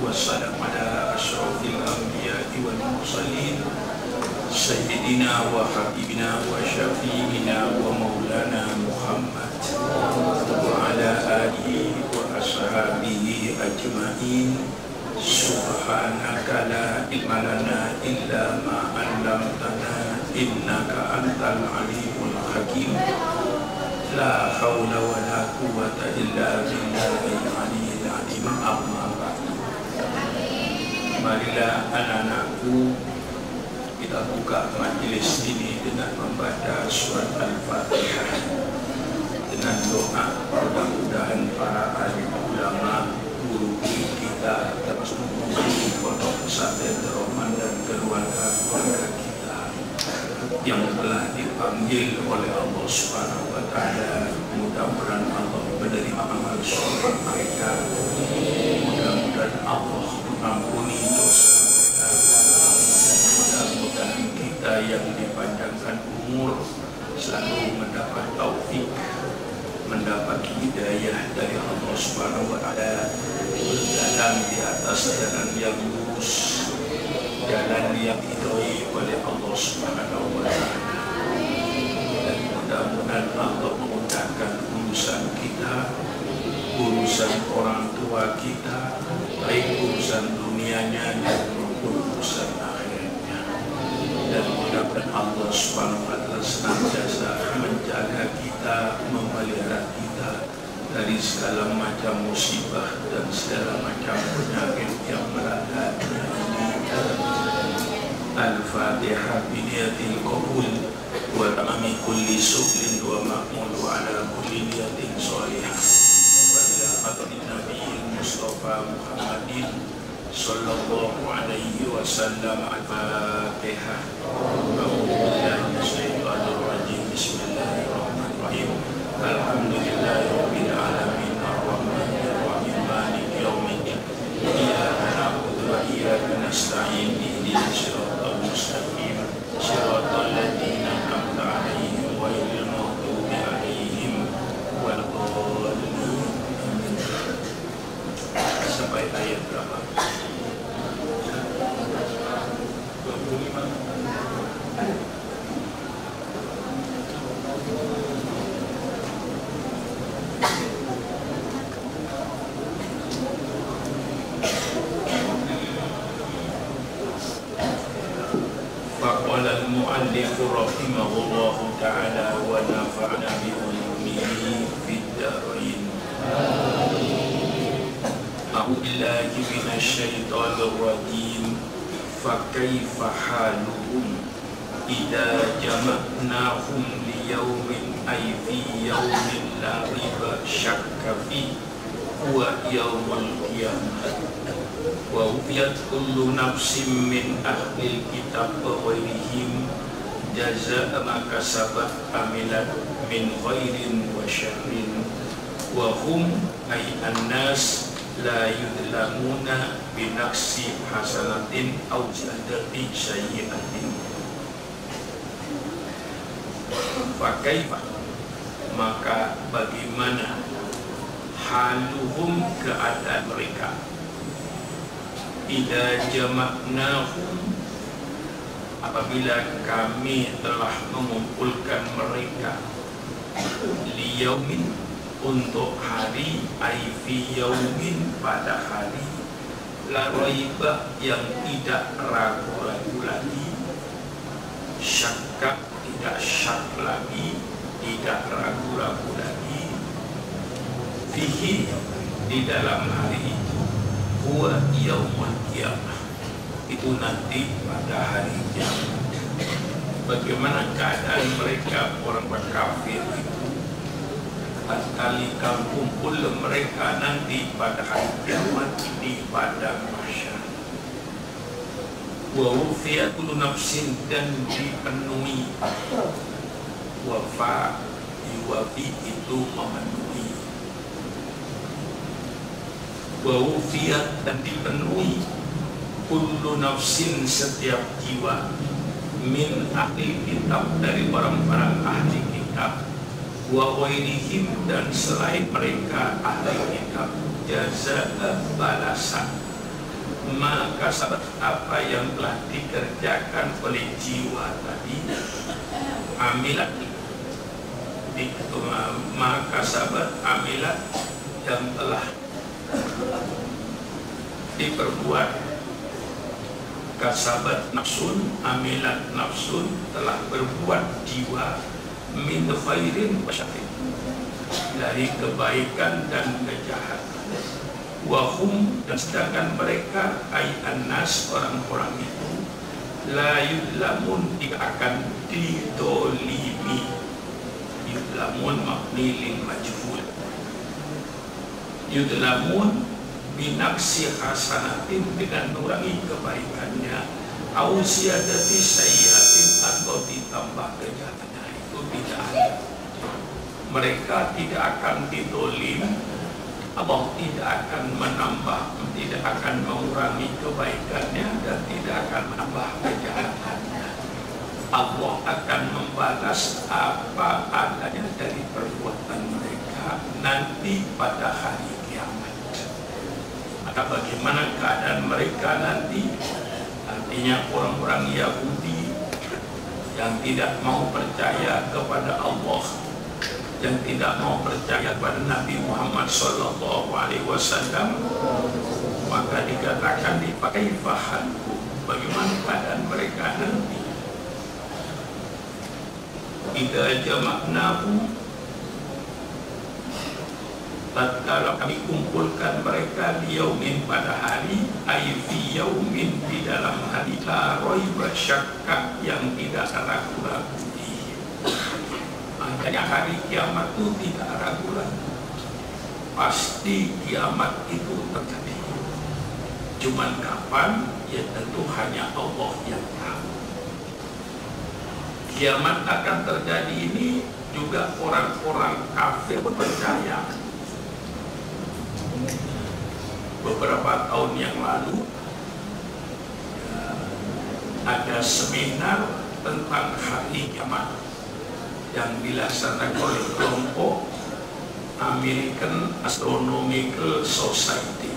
wassalam ala asyrafil anbiya'i wal mursalin sayyidina wa habibina wa syafi'ina wa maulana Muhammad wa ala alihi wa ashabihi ajma'in. Subhanaka la ilma lana illa ma 'allamtana innaka antal alimul hakim. La haula wa la quwwata illa billahil aliyyil azim. Amma ba'd. Marilah anak-anakku, kita buka majelis ini dengan membaca surat Al-Fatihah dengan doa. Mudah-mudahan para alim ulama, guru kita, termasuk guru pondok pesantren Rahman dan keluarga-keluarga kita yang telah dipanggil oleh Allah Subhanahu wa Ta'ala, mudah-mudahan Allah menerima amal soleh mereka. Mudah-mudahan Allah mengampuni dosa mereka. Mudah-mudahan kita yang dipanjangkan umur selalu mendapat taufik, mendapat hidayah dari Allah Subhanahu wa Ta'ala, berjalan di atas jalan yang lurus, jalan yang diridhoi oleh Allah Subhanahu wa Ta'ala. Dan mudah-mudahan Allah memudahkan urusan kita, urusan orang tua kita, baik urusan dunianya maupun urusan akhiratnya. Dan mudah-mudahan Allah Subhanahu wa Ta'ala senantiasa menjaga kita, memelihara kita dari segala macam musibah dan segala macam penyakit yang melanda dunia ini. Al-Fatihah biniyatil qabul wa tamami kulli su'lin wa ma'mul wa ala kulli niyatin sholihah wa ila hadratin nabiyil Mustafa Muhammadin sallallahu alaihi wasallam. Al-Fatihah. A'udzubillahi minasyaitonir rajim. Bismillahirrahmanirrahim. Alhamdulillahirabbil alamin arrahmanir rahim maliki yaumiddin. Iyyaka na'budu wa iyyaka nasta'in. Ihdinas siratal mustaqim. Siratal ladzina an'amta 'alaihim ghairil maghdubi 'alaihim waladdallin. Sampai ayat berapa? 25. Faqala al-mu'allif rahimahullahu ta'ala wa nafa'na bi ulumihi fid dharain. A'udzu billahi minasy syaithanir rajim. Fa kaifa haluhum idza jama'nahum li yaumin ay fi yaumin la riba syakka fi huwa yaumul qiyamah. Wa wufiyat kullu nafsim min ahlil kitab wa ghairihim jazaa'a ma kasabat amilat min khairin wa syarrin wa hum ay annas la yudlamuna binaqsi hasanatin aw ziyadati sayyi'atin. Fa kaifa, maka bagaimana, haluhum, keadaan mereka, idza jama'nahum, apabila kami telah mengumpulkan mereka, liyaumin, untuk hari, ay fi yaumin, pada hari, la raiba, yang tidak ragu-ragu lagi, syakka, tidak syak lagi, tidak ragu-ragu lagi, fihi, di dalam hari itu, huwa yaumul qiyamah, itu nanti pada hari kiamat. Bagaimana keadaan mereka orang kafir itu tatkala kumpul mereka nanti pada hari kiamat di padang mahsyar. Wa wufiyat kullu nafsin, dan dipenuhi, wafa, yuwafi, itu memenuhi, wa wufiyat, dan dipenuhi, kullu nafsin, setiap jiwa, min ahli kitab, dari orang-orang ahli kitab, wa ghairihim, dan selain mereka ahli kitab, jazaa, balasan, maka sahabat apa yang telah dikerjakan oleh jiwa tadi, amilat, maka sahabat amilat yang telah diperbuat, kasabat nafsun, amilat nafsun, telah berbuat jiwa, min khairin wa syarrin, dari kebaikan dan kejahatan, wahum, dan sedangkan mereka ayyanas, orang-orang itu, la yudlamun, tidak akan didolimi. Yudlamun mabni lil majhul, yudlamun binaksi hasanatin, dengan mengurangi kebaikannya, au ziyadati sayyiatin, atau ditambah kejahatannya, itu tidak ada. Mereka tidak akan didolim, Allah tidak akan menambah, tidak akan mengurangi kebaikannya, dan tidak akan menambah kejahatannya. Allah akan membalas apa adanya dari perbuatan mereka nanti pada hari kiamat. Maka bagaimana keadaan mereka nanti? Artinya orang-orang Yahudi yang tidak mau percaya kepada Allah, yang tidak mau percaya kepada Nabi Muhammad SAW, maka dikatakan dipakai fahanku, bagaimana keadaan mereka nanti? Idza jama'nahu, tatkala kami kumpulkan mereka, di yaumin, pada hari, ay fi yaumin, di dalam hari, la raiba syakka, yang tidak ragu-ragu. Makanya hari kiamat itu tidak ragu-ragu, pasti kiamat itu terjadi. Cuman kapan? Ya tentu hanya Allah yang tahu. Kiamat akan terjadi ini juga orang-orang kafir percaya. Beberapa tahun yang lalu ada seminar tentang hari kiamat yang dilaksanakan oleh kelompok American Astronomical Society,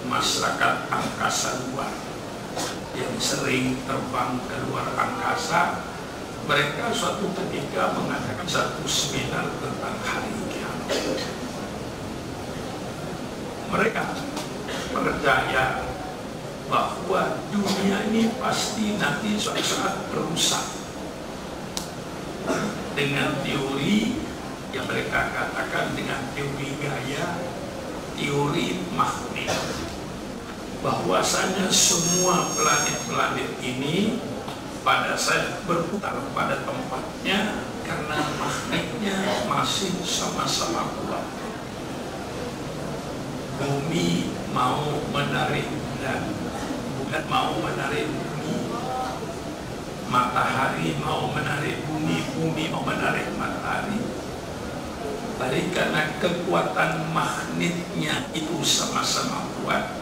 masyarakat angkasa luar yang sering terbang ke luar angkasa. Mereka suatu ketika mengadakan satu seminar tentang hari kiamat. Mereka percaya bahwa dunia ini pasti nanti suatu saat rusak, dengan teori yang mereka katakan dengan teori gaya, teori magnet, bahwasanya semua planet-planet ini pada saat berputar pada tempatnya karena magnetnya masih sama-sama kuat. Bumi mau menarik bulan, bulan mau menarik bumi, matahari mau menarik bumi, bumi mau menarik matahari. Tapi karena kekuatan magnetnya itu sama-sama kuat,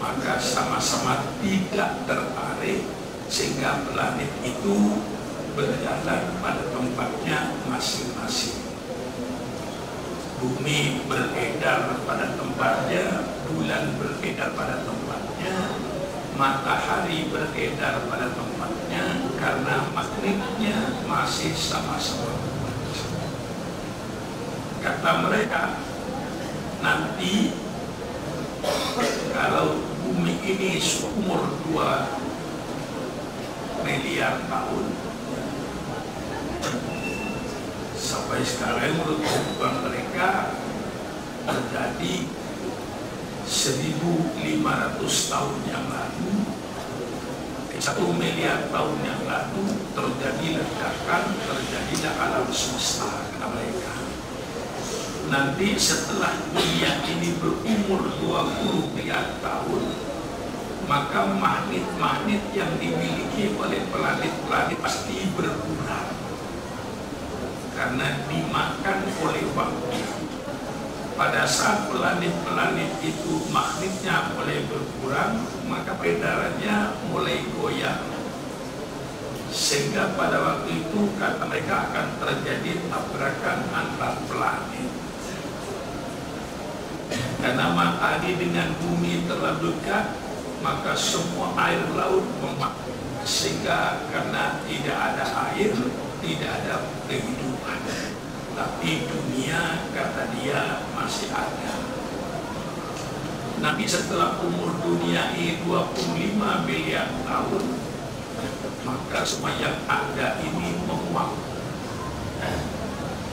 maka sama-sama tidak tertarik, sehingga planet itu berjalan pada tempatnya masing-masing. Bumi beredar pada tempatnya, bulan beredar pada tempatnya, matahari beredar pada tempatnya, karena magnetnya masih sama-sama kuat. Kata mereka, nanti kalau bumi ini seumur 2 miliar tahun, sampai sekarang menurut pengetahuan mereka terjadi 1.500 tahun yang lalu, 1 miliar tahun yang lalu terjadi ledakan, terjadilah alam semesta, kata mereka. Nanti setelah dunia ini berumur 20 miliar tahun, maka magnet-magnet yang dimiliki oleh planet-planet pasti berkurang karena dimakan oleh waktu. Pada saat planet-planet itu magnetnya mulai berkurang, maka peredarannya mulai goyang, sehingga pada waktu itu kata mereka akan terjadi tabrakan antar planet. Karena matahari dengan bumi terlalu dekat, maka semua air laut menguap, sehingga karena tidak ada air tidak ada kehidupan. Tapi dunia kata dia masih ada. Nabi setelah umur dunia ini 25 miliar tahun, maka semua yang ada ini menguap,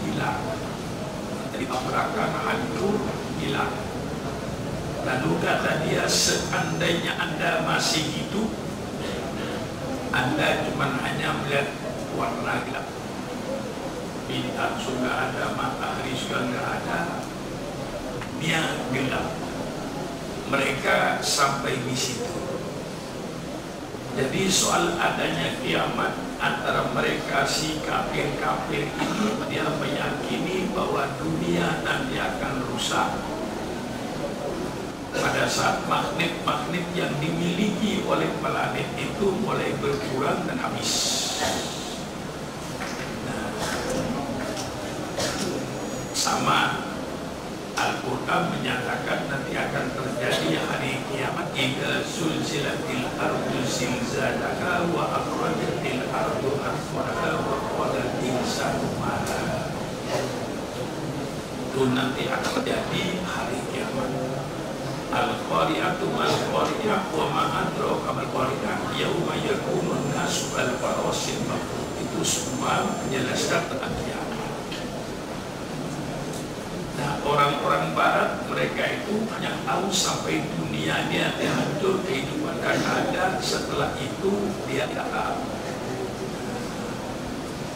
hilang. Jadi tabrakan hancur, hilang. Lalu kata dia, seandainya Anda masih hidup, Anda cuma hanya melihat warna gelap. Bintang sudah ada, matahari sudah nggak ada, dia gelap. Mereka sampai di situ. Jadi soal adanya kiamat antara mereka si kafir-kafir ini, dia meyakini bahwa dunia nanti akan rusak pada saat magnet-magnet yang dimiliki oleh planet itu mulai berkurang dan habis. Nah, sama Al-Quran menyatakan nanti akan terjadi hari kiamat. Idza zulzilatil ardu zilzalaha wa akhrajatil ardu athqalaha wa qala al-insanu ma laha. Itu nanti akan terjadi hari kiamat. Al-Qari'atu mal-Qari'ah wa ma adraka mal-Qari'ah yauma yakunun nasu kal-farasil mabthus. Itu semua menjelaskan tentang kiamat. Nah, orang-orang barat mereka itu hanya tahu sampai dunia ini nanti hancur, kehidupan akan ada, setelah itu dia tidak tahu.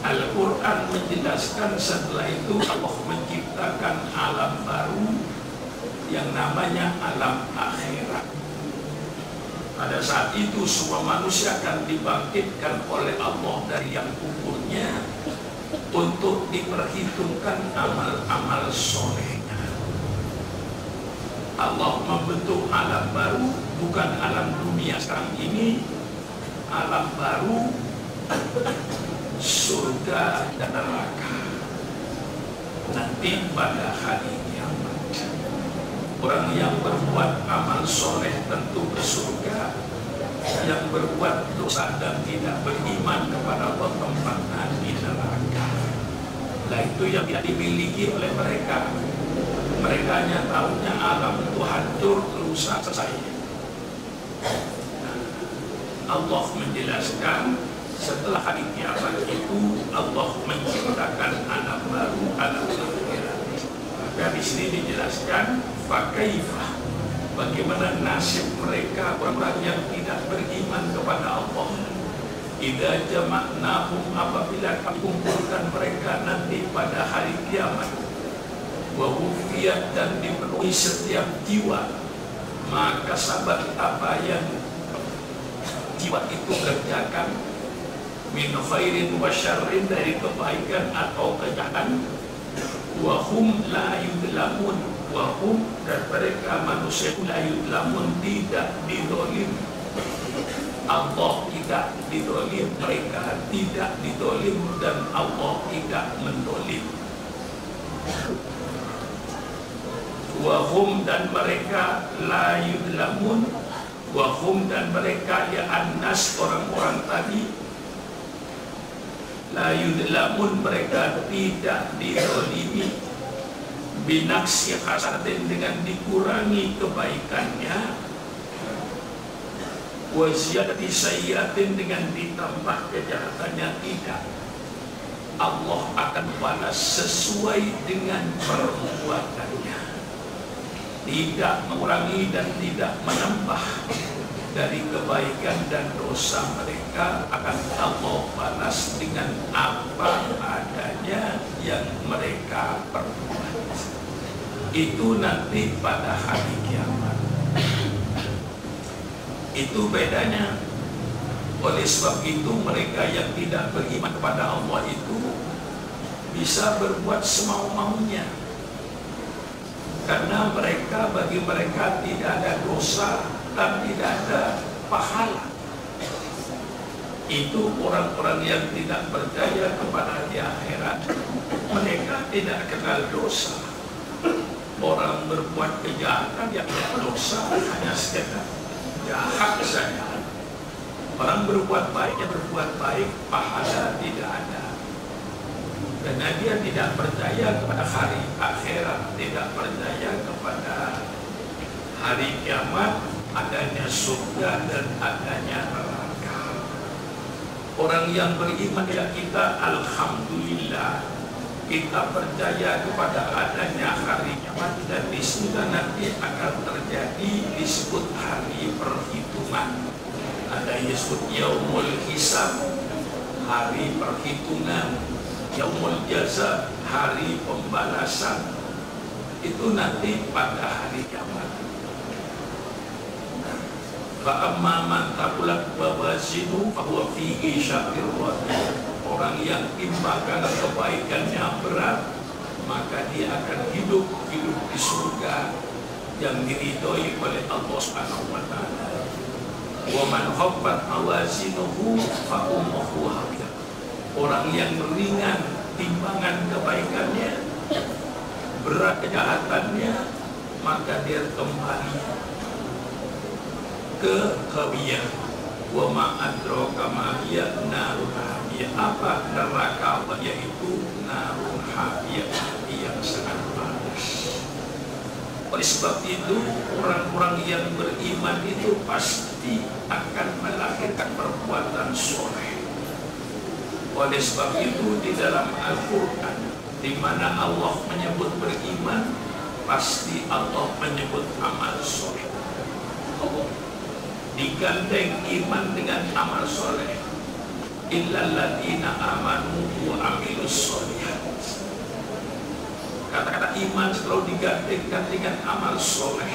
Al-Quran menjelaskan setelah itu Allah menciptakan alam baru yang namanya alam akhirat. Pada saat itu semua manusia akan dibangkitkan oleh Allah dari yang kuburnya untuk diperhitungkan amal-amal solehnya. Allah membentuk alam baru, bukan alam dunia sekarang ini, alam baru, surga dan neraka. Nanti pada hari kiamat, orang yang berbuat amal soleh tentu ke surga, yang berbuat dosa dan tidak beriman kepada Allah tempatnya di neraka. Nah, itu yang tidak dimiliki oleh mereka. Mereka hanya tahunya alam itu hancur, rusak, selesai. Nah, Allah menjelaskan setelah hari kiamat itu Allah menciptakan alam baru, alam akhirat. Maka di sini dijelaskan bagaimana bagaimana nasib mereka orang yang tidak beriman kepada Allah. Idza jama'nahum, apabila kami kumpulkan mereka nanti pada hari kiamat, wa wufiyat, dan dipenuhi setiap jiwa, maka sahabat apa yang jiwa itu kerjakan, min khairin wa syarrin, dari kebaikan atau kejahatan, wa hum la yudlamun, wa hum, dan mereka manusia la yudlamun, tidak didolim. Allah tidak didolim, mereka tidak didolim, dan Allah tidak mendolim. Wahum, dan mereka la yudlamun, wahum, dan mereka ya annas, orang-orang tadi, la yudlamun, mereka tidak didolimi, binaksi hasanatin, dengan dikurangi kebaikannya, waziyadati sayyatin, dengan ditambah kejahatannya, tidak. Allah akan balas sesuai dengan perbuatannya, tidak mengurangi dan tidak menambah dari kebaikan dan dosa mereka. Akan Allah balas dengan apa adanya yang mereka perbuat. Itu nanti pada hari kiamat. Itu bedanya. Oleh sebab itu mereka yang tidak beriman kepada Allah itu bisa berbuat semau-maunya, karena mereka, bagi mereka tidak ada dosa dan tidak ada pahala. Itu orang-orang yang tidak percaya kepada di akhirat. Mereka tidak kenal dosa. Orang berbuat kejahatan yang dosa hanya sekedar jahat saja. Orang berbuat baik, pahala tidak ada. Karena dia tidak percaya kepada hari akhirat, tidak percaya kepada hari kiamat, adanya surga dan adanya neraka. Orang yang beriman ya kita alhamdulillah, kita percaya kepada adanya hari kiamat, dan di surga nanti akan terjadi disebut hari perhitungan. Ada yang disebut yaumul hisab, hari perhitungan, yaumul jaza, hari pembalasan. Itu nanti pada hari kiamat. Fa'amma man taqulat mawazinu fahuwa fi 'ishatir radiyah. Orang yang timbangan kebaikannya berat, maka dia akan hidup di surga yang diridhoi oleh Allah Subhanahu wa taala. Wa man khaffat mawazinuhu fa ummuhu hawiyah. Orang yang ringan timbangan kebaikannya, berat kejahatannya, maka dia kembali ke hawiyah. Wa ma adraka ma hiya narun hamiyah. Apa neraka? Yaitu narun hamiyah, yang sangat panas. Oleh sebab itu, orang-orang yang beriman itu pasti akan melahirkan perbuatan soleh. Oleh sebab itu, di dalam Al-Quran, di mana Allah menyebut beriman, pasti Allah menyebut amal soleh. Digandeng iman dengan amal soleh. Illal ladzina amanu wa amilus sholihat. Kata-kata iman selalu digandengkan dengan amal soleh,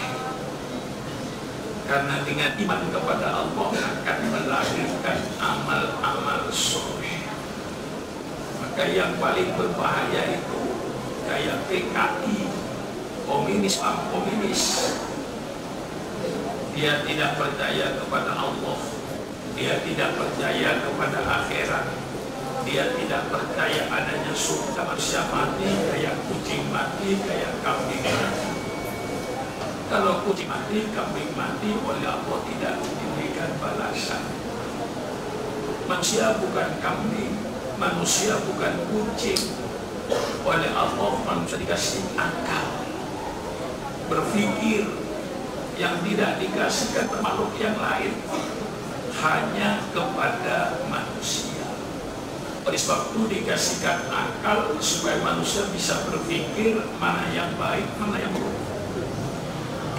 karena dengan iman kepada Allah akan melahirkan amal-amal soleh. Maka yang paling berbahaya itu kayak PKI, komunis. Dia tidak percaya kepada Allah, dia tidak percaya kepada akhirat, dia tidak percaya adanya surga. Manusia mati kayak kucing mati, kayak kambing mati. Kalau kucing mati, kambing mati, oleh Allah tidak diberikan balasan. Manusia bukan kambing, manusia bukan kucing. Oleh Allah manusia dikasih akal, berpikir, yang tidak dikasihkan makhluk yang lain, hanya kepada manusia. Oleh sebab itu dikasihkan akal supaya manusia bisa berpikir mana yang baik, mana yang buruk.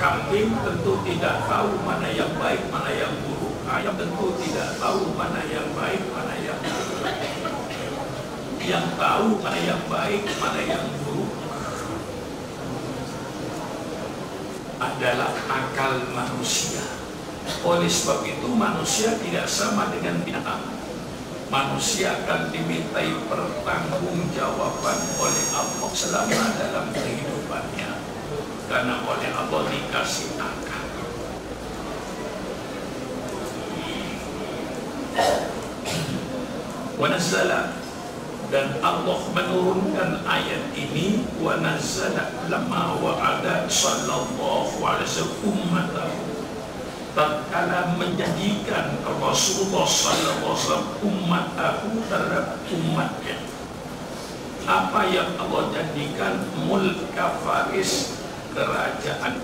Kambing tentu tidak tahu mana yang baik, mana yang buruk. Ayam tentu tidak tahu mana yang baik, mana yang buruk. Yang tahu mana yang baik, mana yang buruk adalah akal manusia. Oleh sebab itu manusia tidak sama dengan binatang. Manusia akan dimintai pertanggungjawaban oleh Allah selama dalam kehidupannya, karena oleh Allah dikasih akal. Wa nazzala, dan Allah menurunkan ayat ini, wa nazzala lamma wa'ada sallallahu alaihi wasallam ummatahu, tatkala menjanjikan Rasulullah sallallahu alaihi wasallam ummatahu, terhadap umatnya. Apa yang Allah janjikan? Mulka Faris, kerajaan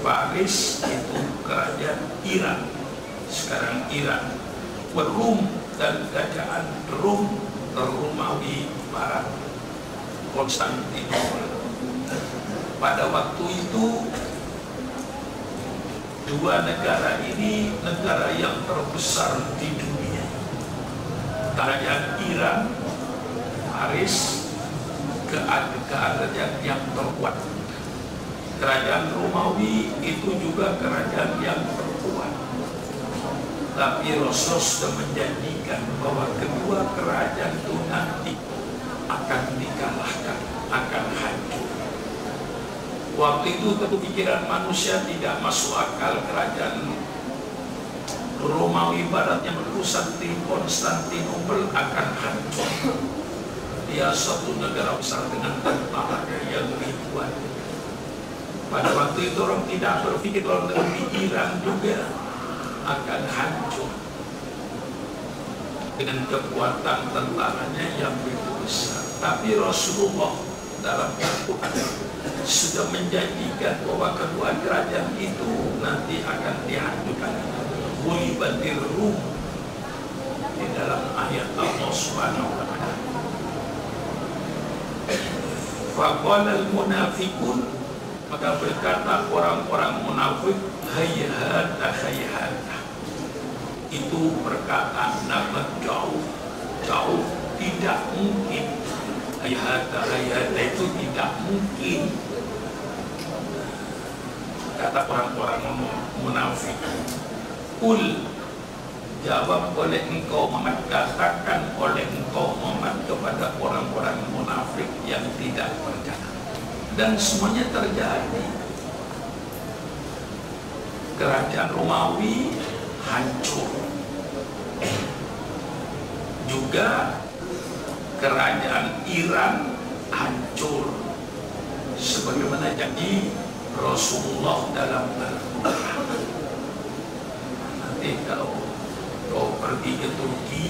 Faris itu kerajaan Iran, sekarang Iran. Rum, dan kerajaan Rum, Romawi Barat, Konstantinopel. Pada waktu itu dua negara ini negara yang terbesar di dunia. Kerajaan Iran, Faris, kerajaan yang terkuat. Kerajaan Romawi itu juga kerajaan yang terkuat. Tapi Rasul sudah menjanjikan bahwa kedua kerajaan itu nanti akan dikalahkan, akan hancur. Waktu itu kepikiran manusia tidak masuk akal, kerajaan Romawi Barat yang berpusat di Konstantinopel akan hancur. Dia suatu negara besar dengan tentara yang ribuan. Pada waktu itu orang tidak berpikir kalau negeri Iran juga akan hancur dengan kekuatan tentaranya yang begitu besar. Tapi Rasulullah dalam Al-Quran sudah menjanjikan bahwa kedua kerajaan itu nanti akan dihancurkan. Ghulibatir Rum di dalam ayat Allah Subhanahu wa taala. Faqala al-munafiqun, maka berkata orang-orang munafik, hayhata hayhata. Itu perkataan nama jauh, tidak mungkin. Hayhata hayhata itu tidak mungkin, kata orang-orang munafik. Kul, jawab oleh engkau Muhammad, katakan oleh engkau Muhammad kepada orang-orang munafik yang tidak percaya. Dan semuanya terjadi. Kerajaan Romawi hancur, juga kerajaan Iran hancur, sebagaimana janji Rasulullah dalam Al-Quran. Nanti kalau kau pergi ke Turki,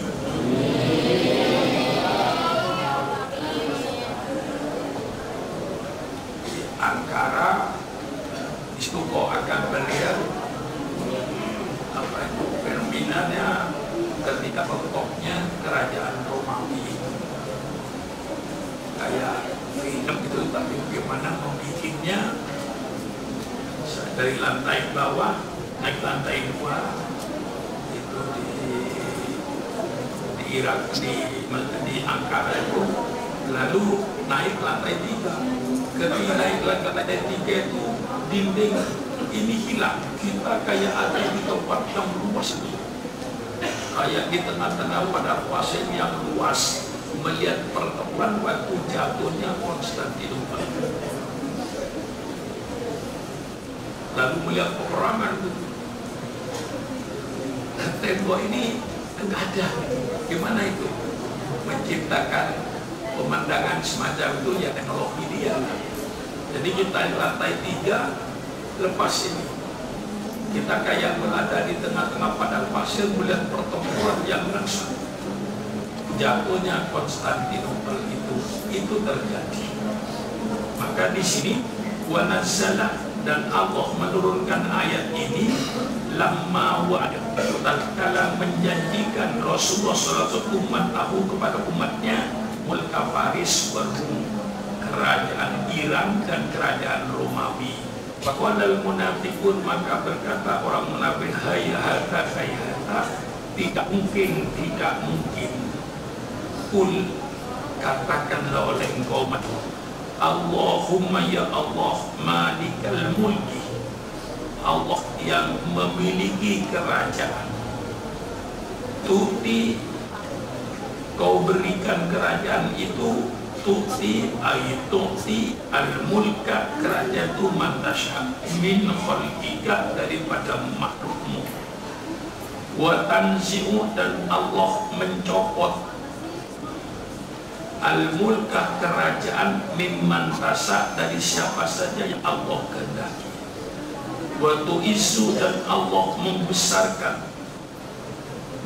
di Ankara, di situ kau akan melihat apa itu perminannya ketika pokoknya kerajaan Romawi, kayak film itu, tapi bagaimana membikinnya dari lantai bawah naik lantai 2 itu di Irak, di Ankara itu, lalu naik lantai 3. Ketika naik lantai 3 itu dinding ini hilang, kita kayak ada di tempat yang luas itu, kayak di tengah-tengah padang pasir yang luas, melihat pertemuan waktu jatuhnya Konstantinopel, lalu melihat peperangan itu. Tembok ini enggak ada. Gimana itu menciptakan pemandangan semacam itu? Ya teknologi dia. Jadi kita di lantai 3 lepas ini, kita kayak berada di tengah-tengah padang pasir melihat pertempuran yang langsung. Jatuhnya Konstantinopel itu terjadi. Maka di sini wa nazzala, dan Allah menurunkan ayat ini lamma wa'ada, tatkala menjanjikan Rasulullah SAW umat tahu kepada umatnya mulka Faris wa Rum, kerajaan Iran dan kerajaan Romawi. Faqala al-munafiqun, maka berkata orang munafik, hayhata hayhata, tidak mungkin, tidak mungkin. Kul, katakanlah oleh engkau Allahumma ya Allah, malikal mulki, Allah yang memiliki kerajaan. Tuti, kau berikan kerajaan itu, tuti ayatuti al-mulka, kerajaan itu mantasya min khalqika, daripada makhlukmu. Wa tanzi'u, dan Allah mencopot al-mulka, kerajaan mimman tasa, dari siapa saja yang Allah kehendaki. Wa tu'izzu, dan Allah membesarkan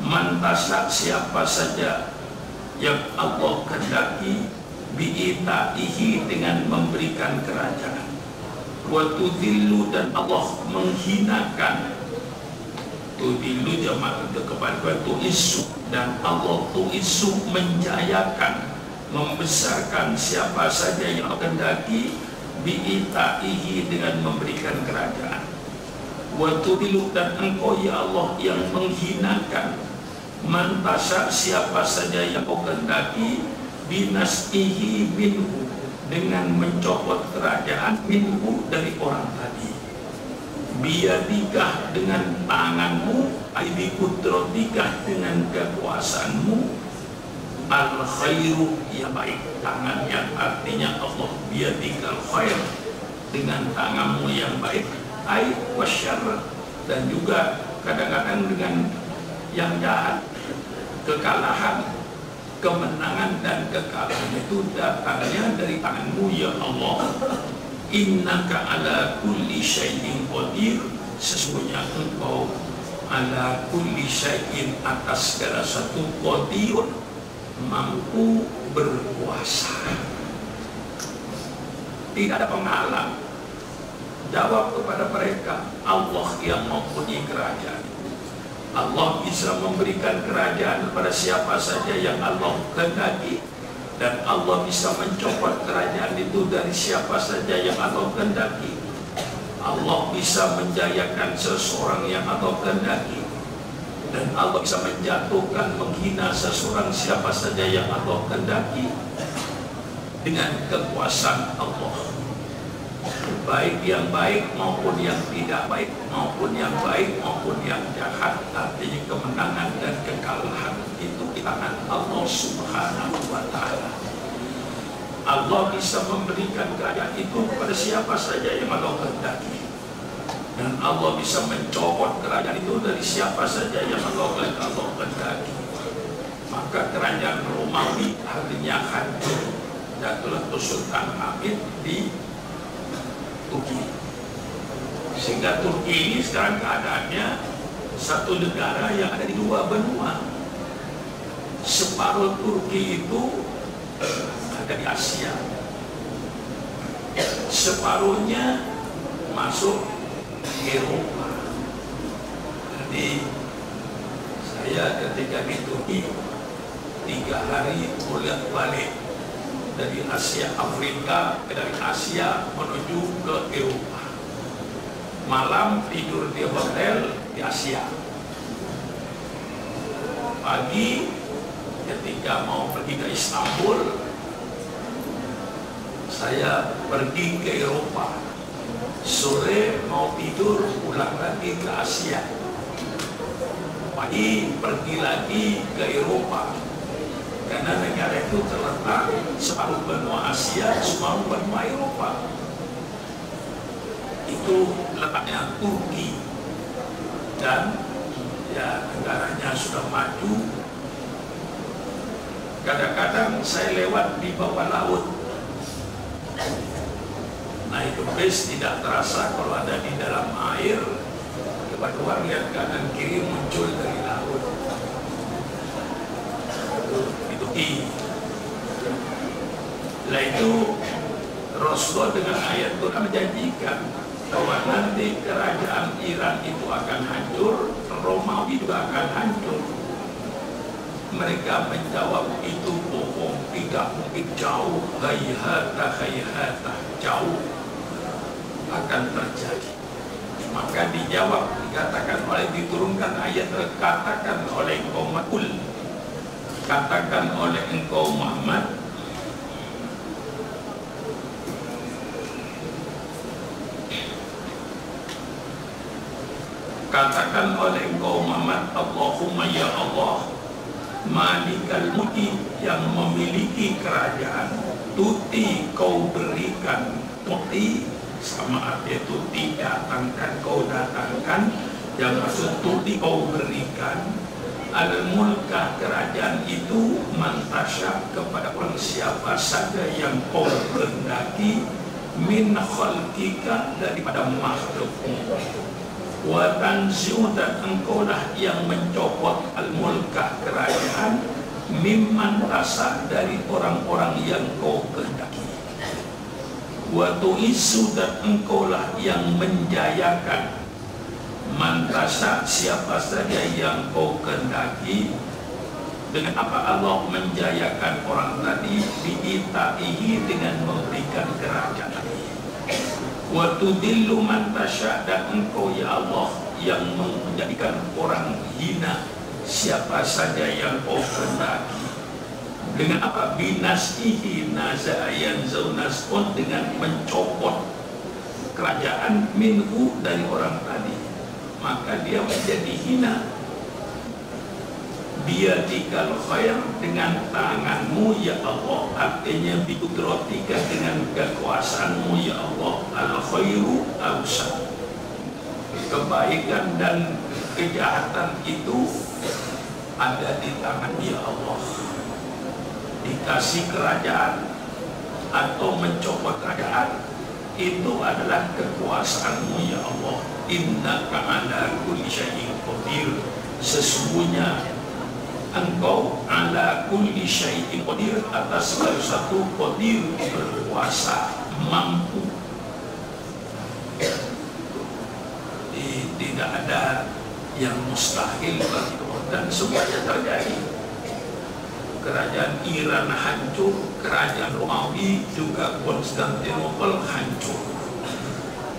man tasa, siapa saja yang Allah kehendaki, bi'ita'ihi, dengan memberikan kerajaan. Wa tudhillu, dan Allah menghinakan, tudhillu jamak kepada tu'izzu, dan Allah tu'izzu menjayakan, membesarkan siapa saja yang kehendaki, bi'ita'ihi, dengan memberikan kerajaan. Wa tudhillu, dan engkau ya Allah yang menghinakan man tasya, siapa saja yang kau kehendaki, binas'ihi minhu, dengan mencopot kerajaan, minhu, dari orang tadi. Biyadikah, dengan tanganmu, aidi kudratikah, dengan kekuasaanmu, al khairu, yang baik, tangan yang artinya Allah, biyadikal khair, dengan tanganmu yang baik, ai wasyarr, dan juga kadang-kadang dengan yang jahat. Kekalahan, kemenangan, dan kekalahan itu datangnya dari tanganmu ya Allah. Innaka ala kulli syai'in qadir, sesungguhnya engkau ala kulli syai'in, atas segala satu, qadirun, mampu berkuasa. Tidak ada penghalang. Jawab kepada mereka, Allah yang mempunyai kerajaan. Allah bisa memberikan kerajaan kepada siapa saja yang Allah kehendaki, dan Allah bisa mencopot kerajaan itu dari siapa saja yang Allah kehendaki. Allah bisa menjayakan seseorang yang Allah kehendaki, dan Allah bisa menjatuhkan, menghina seseorang siapa saja yang Allah kehendaki dengan kekuasaan Allah. Baik yang baik maupun yang tidak baik, maupun yang baik maupun yang jahat, artinya kemenangan dan kekalahan itu di tangan Allah Subhanahu wa Ta'ala. Allah bisa memberikan kerajaan itu kepada siapa saja yang Allah kehendaki, dan Allah bisa mencopot kerajaan itu dari siapa saja yang Allah kehendaki. Maka kerajaan Romawi akhirnya hancur, jatuhlah Sultan Hamid di Turki. Sehingga Turki ini sekarang keadaannya satu negara yang ada di dua benua. Separuh Turki itu ada di Asia, separuhnya masuk Eropa. Jadi saya ketika di Turki 3 hari bolak-balik dari Asia Afrika, dari Asia menuju ke Eropa. Malam tidur di hotel di Asia. Pagi ketika mau pergi ke Istanbul, saya pergi ke Eropa. Sore mau tidur, pulang lagi ke Asia. Pagi pergi lagi ke Eropa. Karena negara itu terletak separuh benua Asia, separuh benua Eropa. Itu letaknya Turki, dan ya negaranya sudah maju. Kadang-kadang saya lewat di bawah laut. Naik ke bis tidak terasa kalau ada di dalam air. Keluar lihat kanan kiri muncul dari laut. Setelah itu Rasulullah dengan ayat Quran menjanjikan bahwa nanti kerajaan Iran itu akan hancur, Romawi juga akan hancur. Mereka menjawab, itu bohong, tidak mungkin, jauh, hayhata, jauh akan terjadi. Maka dijawab, dikatakan oleh, diturunkan ayat, katakan oleh engkau Muhammad, katakan oleh engkau Muhammad, katakan oleh engkau Muhammad, Allahumma ya Allah, Malikal Mulki, yang memiliki kerajaan, tuti kau berikan, tuti sama arti tuti datangkan, kau datangkan, yang maksud tuti kau berikan, al-mulka kerajaan itu, mantasya kepada orang siapa saja yang kau kehendaki, min khalqika daripada makhlukmu, wa tanzi'u, dan engkaulah yang mencopot al-mulkah kerajaan, mimman tasa dari orang-orang yang kau kehendaki, wa tu'izzu, dan engkaulah yang menjayakan mantasa siapa saja yang kau kehendaki. Dengan apa Allah menjayakan orang tadi? Bi'itaihi, dengan memberikan kerajaan. Wa tudillu man tasya, dan engkau ya Allah yang menjadikan orang hina siapa saja yang kau kehendaki. Dengan apa? Binasihi naza'ayan zaunasun, dengan mencopot kerajaan minhu dari orang tadi, maka dia menjadi hina. Biyadikal khair, dengan tanganmu ya Allah, artinya bikudratika, dengan kekuasaanmu ya Allah, al khairu awsat, kebaikan dan kejahatan itu ada di tangan ya Allah. Dikasih kerajaan atau mencopot kerajaan itu adalah kekuasaanmu ya Allah. innaka ala kulli syai'in qadir, sesungguhnya engkau ala kulli syai'in qadir, atas segala satu, qadir berkuasa, mampu. Tidak ada yang mustahil bagi Allah, dan semuanya terjadi. Kerajaan Iran hancur, kerajaan Romawi juga Konstantinopel hancur.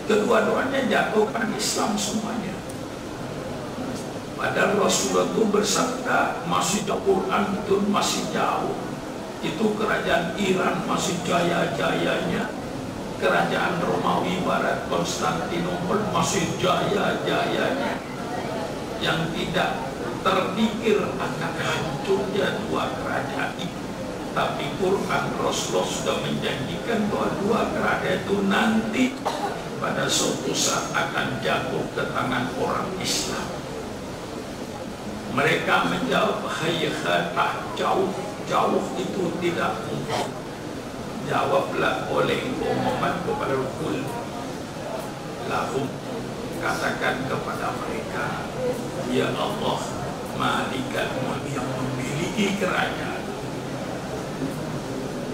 Kedua-duanya jatuh kan Islam semuanya. Padahal Rasulullah itu bersabda masih Quran itu masih jauh. Itu kerajaan Iran masih jaya-jayanya. Kerajaan Romawi Barat Konstantinopel masih jaya-jayanya. Yang tidak terpikir akan hancurnya dua kerajaan itu. Tapi Quran Rasulullah sudah menjanjikan bahwa dua kerajaan itu nanti pada suatu saat akan jatuh ke tangan orang Islam. Mereka menjawab, hayatah, jauh itu tidak mungkin. Jawablah oleh Muhammad kepada Rasul, lahum, katakan kepada mereka, ya Allah, Malikal Mulk, yang memiliki kerajaan,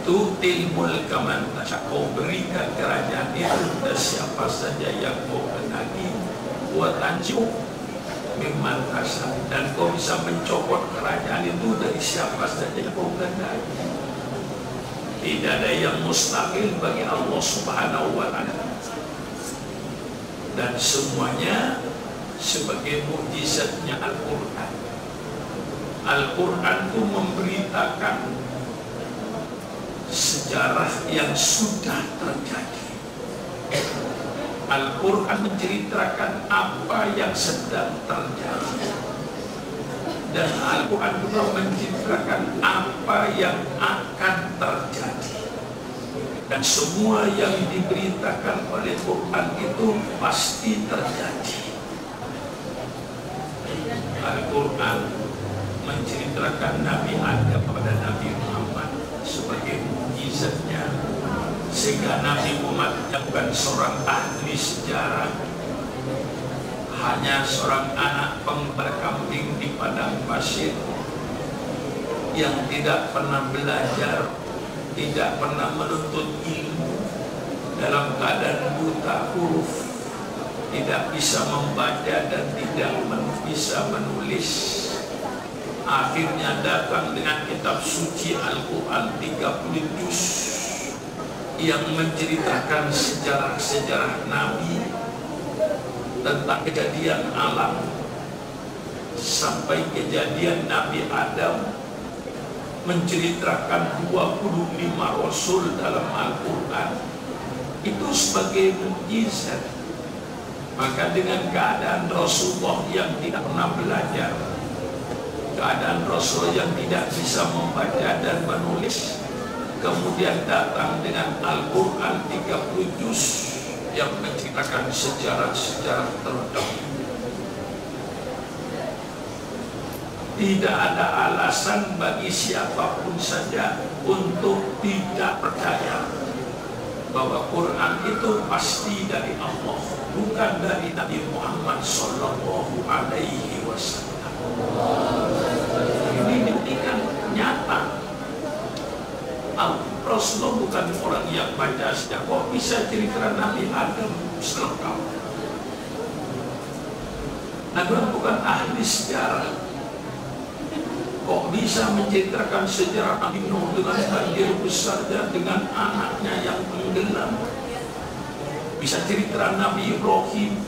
tu'til mulka man tasha', kau berikan kerajaan itu kepada siapa saja yang kau kehendaki, wa tanzi'u mimman tasha', dan kau bisa mencopot kerajaan itu dari siapa saja yang kau kehendaki. Tidak ada yang mustahil bagi Allah Subhanahu wa Ta'ala, dan semuanya sebagai mukjizatnya Al-Quran. Al-Quran itu memberitakan sejarah yang sudah terjadi. Al-Quran menceritakan apa yang sedang terjadi, dan Al-Quran juga menceritakan apa yang akan terjadi. Dan semua yang diberitakan oleh Quran itu pasti terjadi. Al-Quran menceritakan Nabi Adam kepada Nabi Muhammad sebagai mukjizatnya, sehingga Nabi Muhammad bukan seorang ahli sejarah, hanya seorang anak pengembala kambing di padang pasir yang tidak pernah belajar, tidak pernah menuntut ilmu, dalam keadaan buta huruf, tidak bisa membaca dan tidak bisa menulis. Akhirnya datang dengan kitab suci Al-Quran 30 juz yang menceritakan sejarah-sejarah Nabi tentang kejadian alam sampai kejadian Nabi Adam, menceritakan 25 Rasul dalam Al-Quran itu sebagai mukjizat. Maka dengan keadaan Rasulullah yang tidak pernah belajar, keadaan Rasul yang tidak bisa membaca dan menulis, kemudian datang dengan Al-Quran 30 juz yang menceritakan sejarah-sejarah terdahulu. Tidak ada alasan bagi siapapun saja untuk tidak percaya bahwa Quran itu pasti dari Allah, bukan dari Nabi Muhammad Sallallahu Alaihi Wasallam. Ini dibuktikan nyata. Rasulullah bukan orang yang baca sejarah. Kok bisa cerita Nabi Adam selengkap? Nabi bukan ahli sejarah. Kok bisa menceritakan sejarah Nabi Nuh dengan banjir besar dan dengan anaknya yang tenggelam? Bisa cerita Nabi Ibrahim,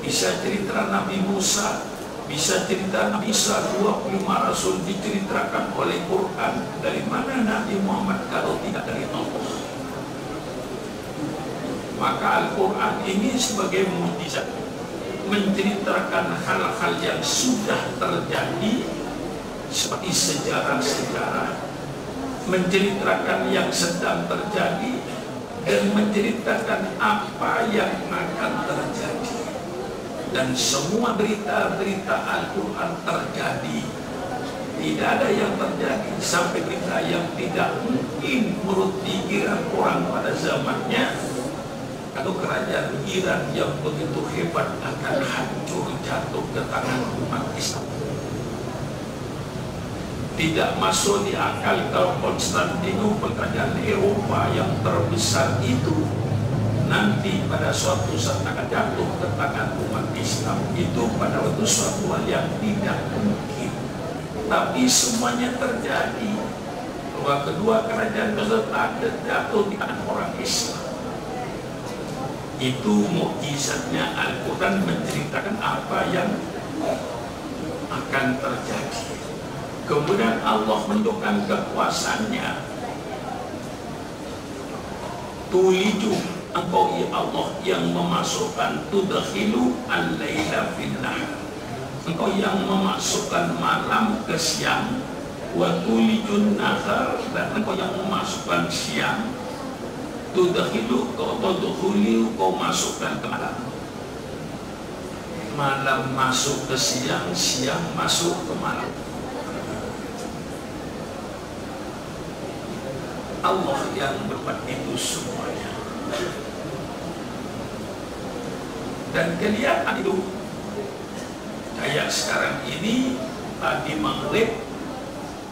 bisa cerita Nabi Musa, bisa cerita Nabi Isa, 25 Rasul diceritakan oleh Quran. Dari mana Nabi Muhammad kalau tidak dari Allah? Maka Al-Quran ini sebagai mukjizat, menceritakan hal-hal yang sudah terjadi seperti sejarah-sejarah, menceritakan yang sedang terjadi, dan menceritakan apa yang akan terjadi. Dan semua berita-berita Al-Quran terjadi. Tidak ada yang terjadi sampai berita yang tidak mungkin menurut pikiran orang pada zamannya Kalau kerajaan Iran yang begitu hebat akan hancur jatuh ke tangan umat Islam. Tidak masuk di akal kalau Konstantinopel, kerajaan Eropa yang terbesar itu, nanti pada suatu saat akan jatuh ke tangan umat Islam. Itu pada waktu suatu hal yang tidak mungkin. Tapi semuanya terjadi. Bahwa kedua kerajaan tersebut ada jatuh di tangan orang Islam. Itu mukjizatnya Al-Quran menceritakan apa yang akan terjadi. Kemudian Allah menunjukkan kekuasaannya. Tuliju, engkau ya Allah yang memasukkan tudkhilu al-laila fil nahar. Engkau yang memasukkan malam ke siang. Wa tulijun nahar, dan engkau yang memasukkan siang. Tudkhilu, kau masukkan ke malam. Malam masuk ke siang, siang masuk ke malam. Allah yang berbuat itu semuanya. Dan kelihatan itu kayak sekarang ini, tadi maghrib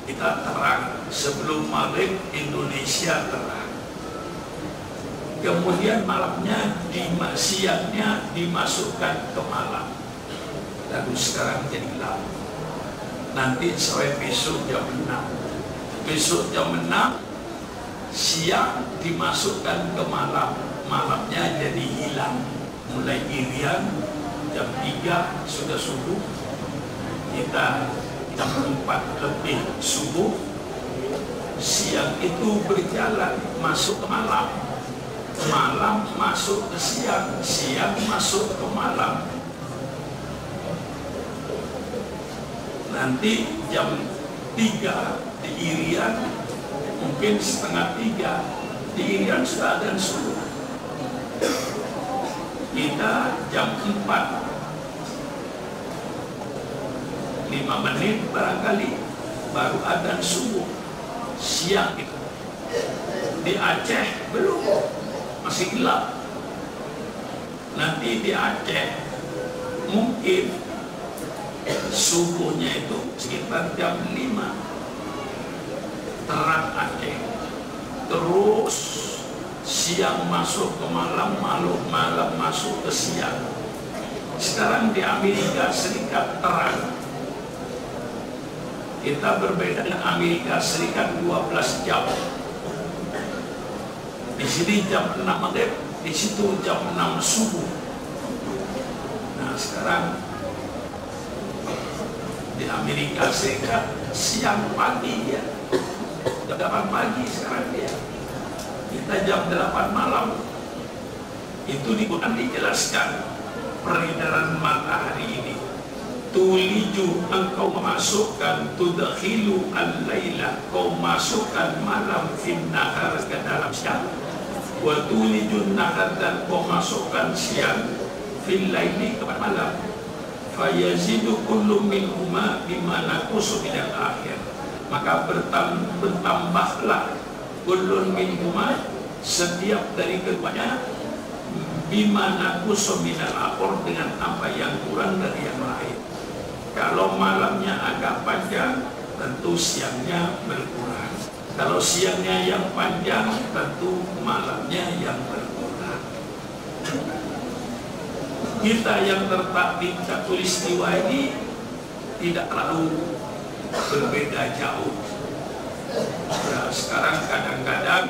kita terang, sebelum maghrib Indonesia terang, kemudian malamnya siangnya dimasukkan ke malam, lalu sekarang jadi gelap. Nanti sampai besok jam 6, besok jam 6 siang dimasukkan ke malam, malamnya jadi hilang. Mulai Irian jam 3 sudah subuh, kita jam 4 lebih subuh, siang itu berjalan masuk ke malam, malam masuk ke siang, siang masuk ke malam. Nanti jam 3 di Irian, mungkin setengah 3 di Irian sudah adzan subuh. Kita jam 4 5 menit barangkali baru adzan subuh siang itu. Di Aceh belum, masih gelap. Nanti di Aceh mungkin subuhnya itu sekitar jam 5 terang Aceh, terus siang masuk ke malam, malam masuk ke siang. Sekarang di Amerika Serikat terang. Kita berbeda dengan Amerika Serikat 12 jam. Di sini jam 6 maghrib, di situ jam 6 subuh. Nah sekarang di Amerika Serikat siang pagi ya. Jam 8 pagi sekarang dia. Kita jam 8 malam. Itu di Quran dijelaskan peredaran matahari ini. Tuliju, engkau memasukkan, tudkhilu al-laila, kau masukkan malam fin nahar ke dalam siang. Wa tulijun nahar, dan kau masukkan siang fil laili kepada malam. Fayazidu kullu minhuma bima naqusu minal akhir. Maka bertambahlah kullun minhuma, setiap dari keduanya, bima naqusu minal akhir, dengan apa yang kurang dari yang lain. Kalau malamnya agak panjang, tentu siangnya berkurang. Kalau siangnya yang panjang, tentu malamnya yang berkurang. Kita yang terletak di Khatulistiwa ini tidak terlalu berbeda jauh. Nah, sekarang kadang-kadang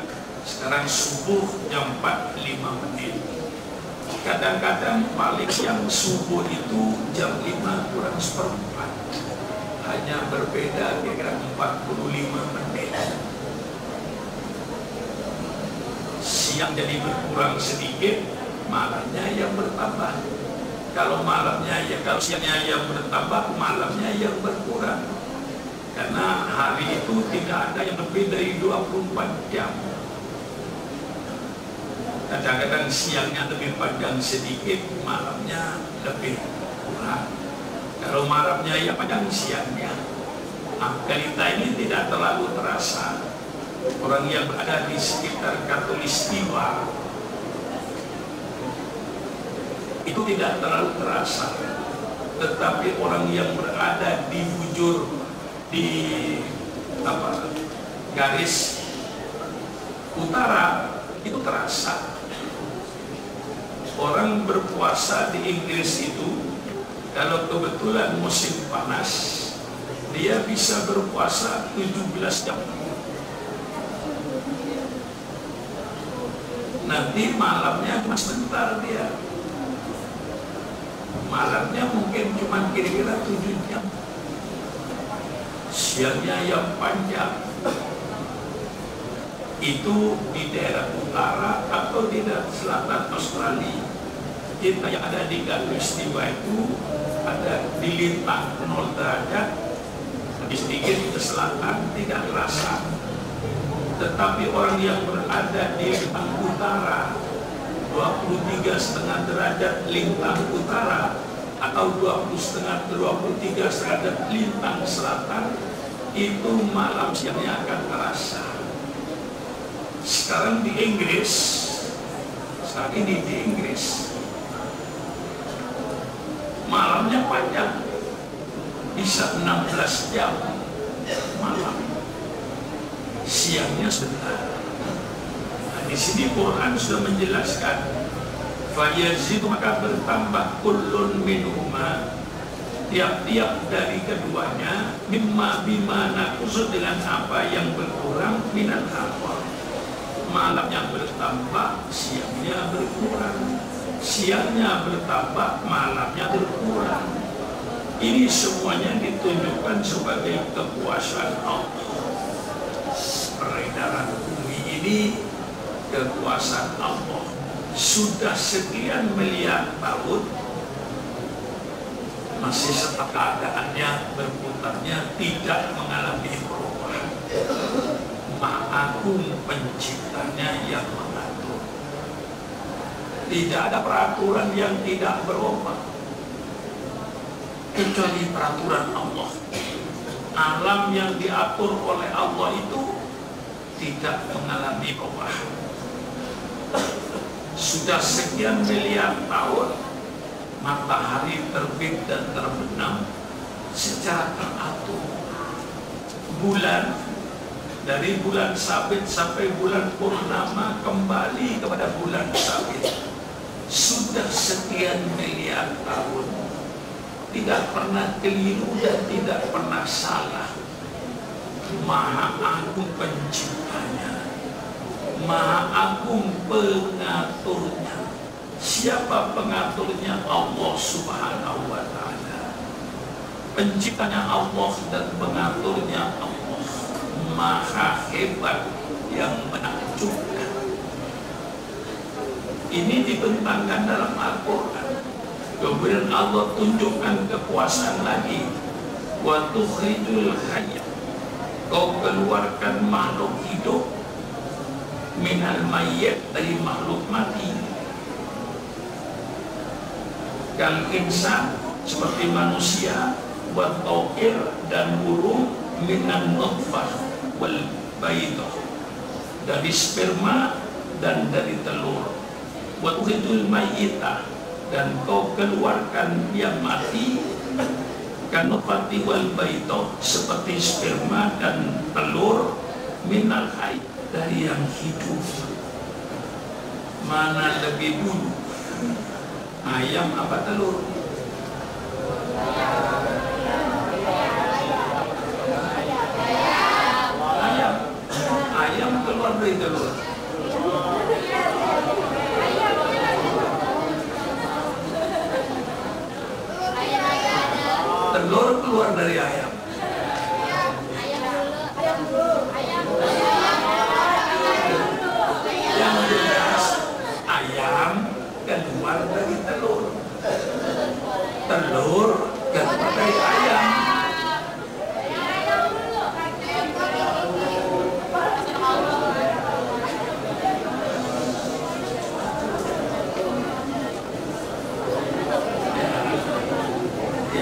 sekarang subuh jam 4:05 menit. Kadang-kadang paling yang subuh itu jam 5 kurang seperempat. Hanya berbeda kira-kira 45 menit. Siang jadi berkurang sedikit, malamnya yang bertambah. Kalau siangnya yang bertambah, malamnya yang berkurang. Karena hari itu tidak ada yang lebih dari 24 jam. Kadang-kadang siangnya lebih panjang sedikit, malamnya lebih kurang. Kalau malamnya ya panjang, siangnya. Kita ini tidak terlalu terasa. Orang yang berada di sekitar Khatulistiwa itu tidak terlalu terasa. Tetapi orang yang berada di bujur, di garis utara itu terasa. Orang berpuasa di Inggris itu kalau kebetulan musim panas, dia bisa berpuasa 17 jam. Nanti malamnya cuma sebentar dia. Malamnya mungkin cuma kira-kira 7 jam. Siangnya yang panjang. Itu di daerah utara atau di daerah selatan Australia. Kita yang ada di Khatulistiwa itu ada di lintang 0 derajat, lebih sedikit ke selatan tidak terasa. Tetapi orang yang berada di lintang utara 23,5 derajat lintang utara atau 23,5 derajat lintang selatan itu malam siangnya akan terasa. Sekarang di Inggris, saat ini di Inggris malamnya panjang, bisa 16 jam malam, siangnya sebentar. Nah, di sini Quran sudah menjelaskan, fayazidu maka bertambah kullun minhuma, tiap-tiap dari keduanya, mimma bimana khusus dengan apa yang berkurang minat apa. Malamnya bertambah, siangnya berkurang. Siangnya bertambah, malamnya berkurang. Ini semuanya ditunjukkan sebagai kekuasaan Allah. Peredaran bumi ini kekuasaan Allah. Sudah sekian miliar tahun masih tetap keadaannya berputarnya, tidak mengalami perubahan. Maha Agung penciptanya yang mengatur. Tidak ada peraturan yang tidak berubah kecuali peraturan Allah. Alam yang diatur oleh Allah itu tidak mengalami perubahan. Sudah sekian miliar tahun matahari terbit dan terbenam secara teratur. Bulan dari bulan sabit sampai bulan purnama kembali kepada bulan sabit. Sudah sekian miliar tahun tidak pernah keliru dan tidak pernah salah. Maha Agung penciptanya, Maha Agung pengaturnya. Siapa pengaturnya? Allah Subhanahu wa Ta'ala. Penciptanya Allah dan pengaturnya Allah. Maha hebat yang menakjubkan. Ini dibentangkan dalam Al-Quran. Kemudian Allah tunjukkan kekuasaan lagi. Wa tukhrijul hayya, kau keluarkan makhluk hidup minal mayyit, dari makhluk mati. Kal insan, seperti manusia, wa tauqir, dan burung, minan nutfah wal baidah, dari sperma dan dari telur. Wa tukhrijul mayyita, dan kau keluarkan yang mati, kan nutfati wal baidah, seperti sperma dan telur, minal hayy, dari yang hidup. Mana lebih dulu, ayam apa telur? Ayam keluar dari telur. Telur keluar dari ayam. Yang jelas ayam keluar dari telur. Telur keluar dari ayam.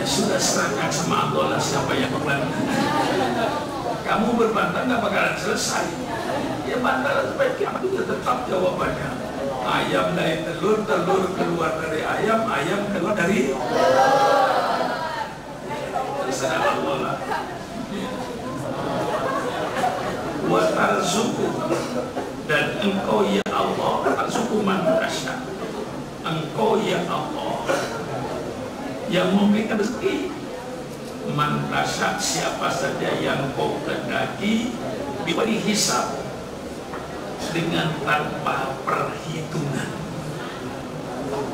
Sudah serahkan sama Allah, siapa yang berbantu. Kamu berbantah nggak bakalan selesai. Ya bantah sampai kiamat itu tetap jawabannya. Ayam dari telur, telur keluar dari ayam, ayam keluar dari terserah Allah lah. Wa tarzuqu, dan engkau ya Allah, tarzuqu man tasya, engkau ya Allah yang memberikan rezeki man tasya, siapa saja yang kau kehendaki, diberi hisab, dengan tanpa perhitungan.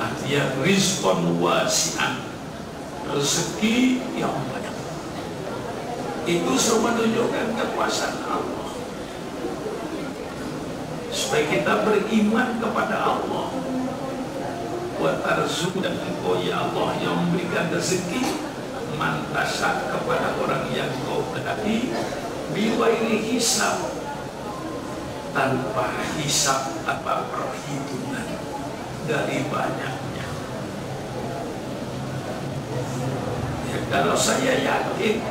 Artinya rizqan wasi'an, rezeki yang banyak. Itu semua menunjukkan kekuasaan Allah, supaya kita beriman kepada Allah. Wa tarzuq, dan engkau ya Allah yang memberikan rezeki man tasya, kepada orang yang kau kehendaki, biwairi hisab, tanpa hisab, tanpa perhitungan, dari banyaknya. Ya, kalau saya yakin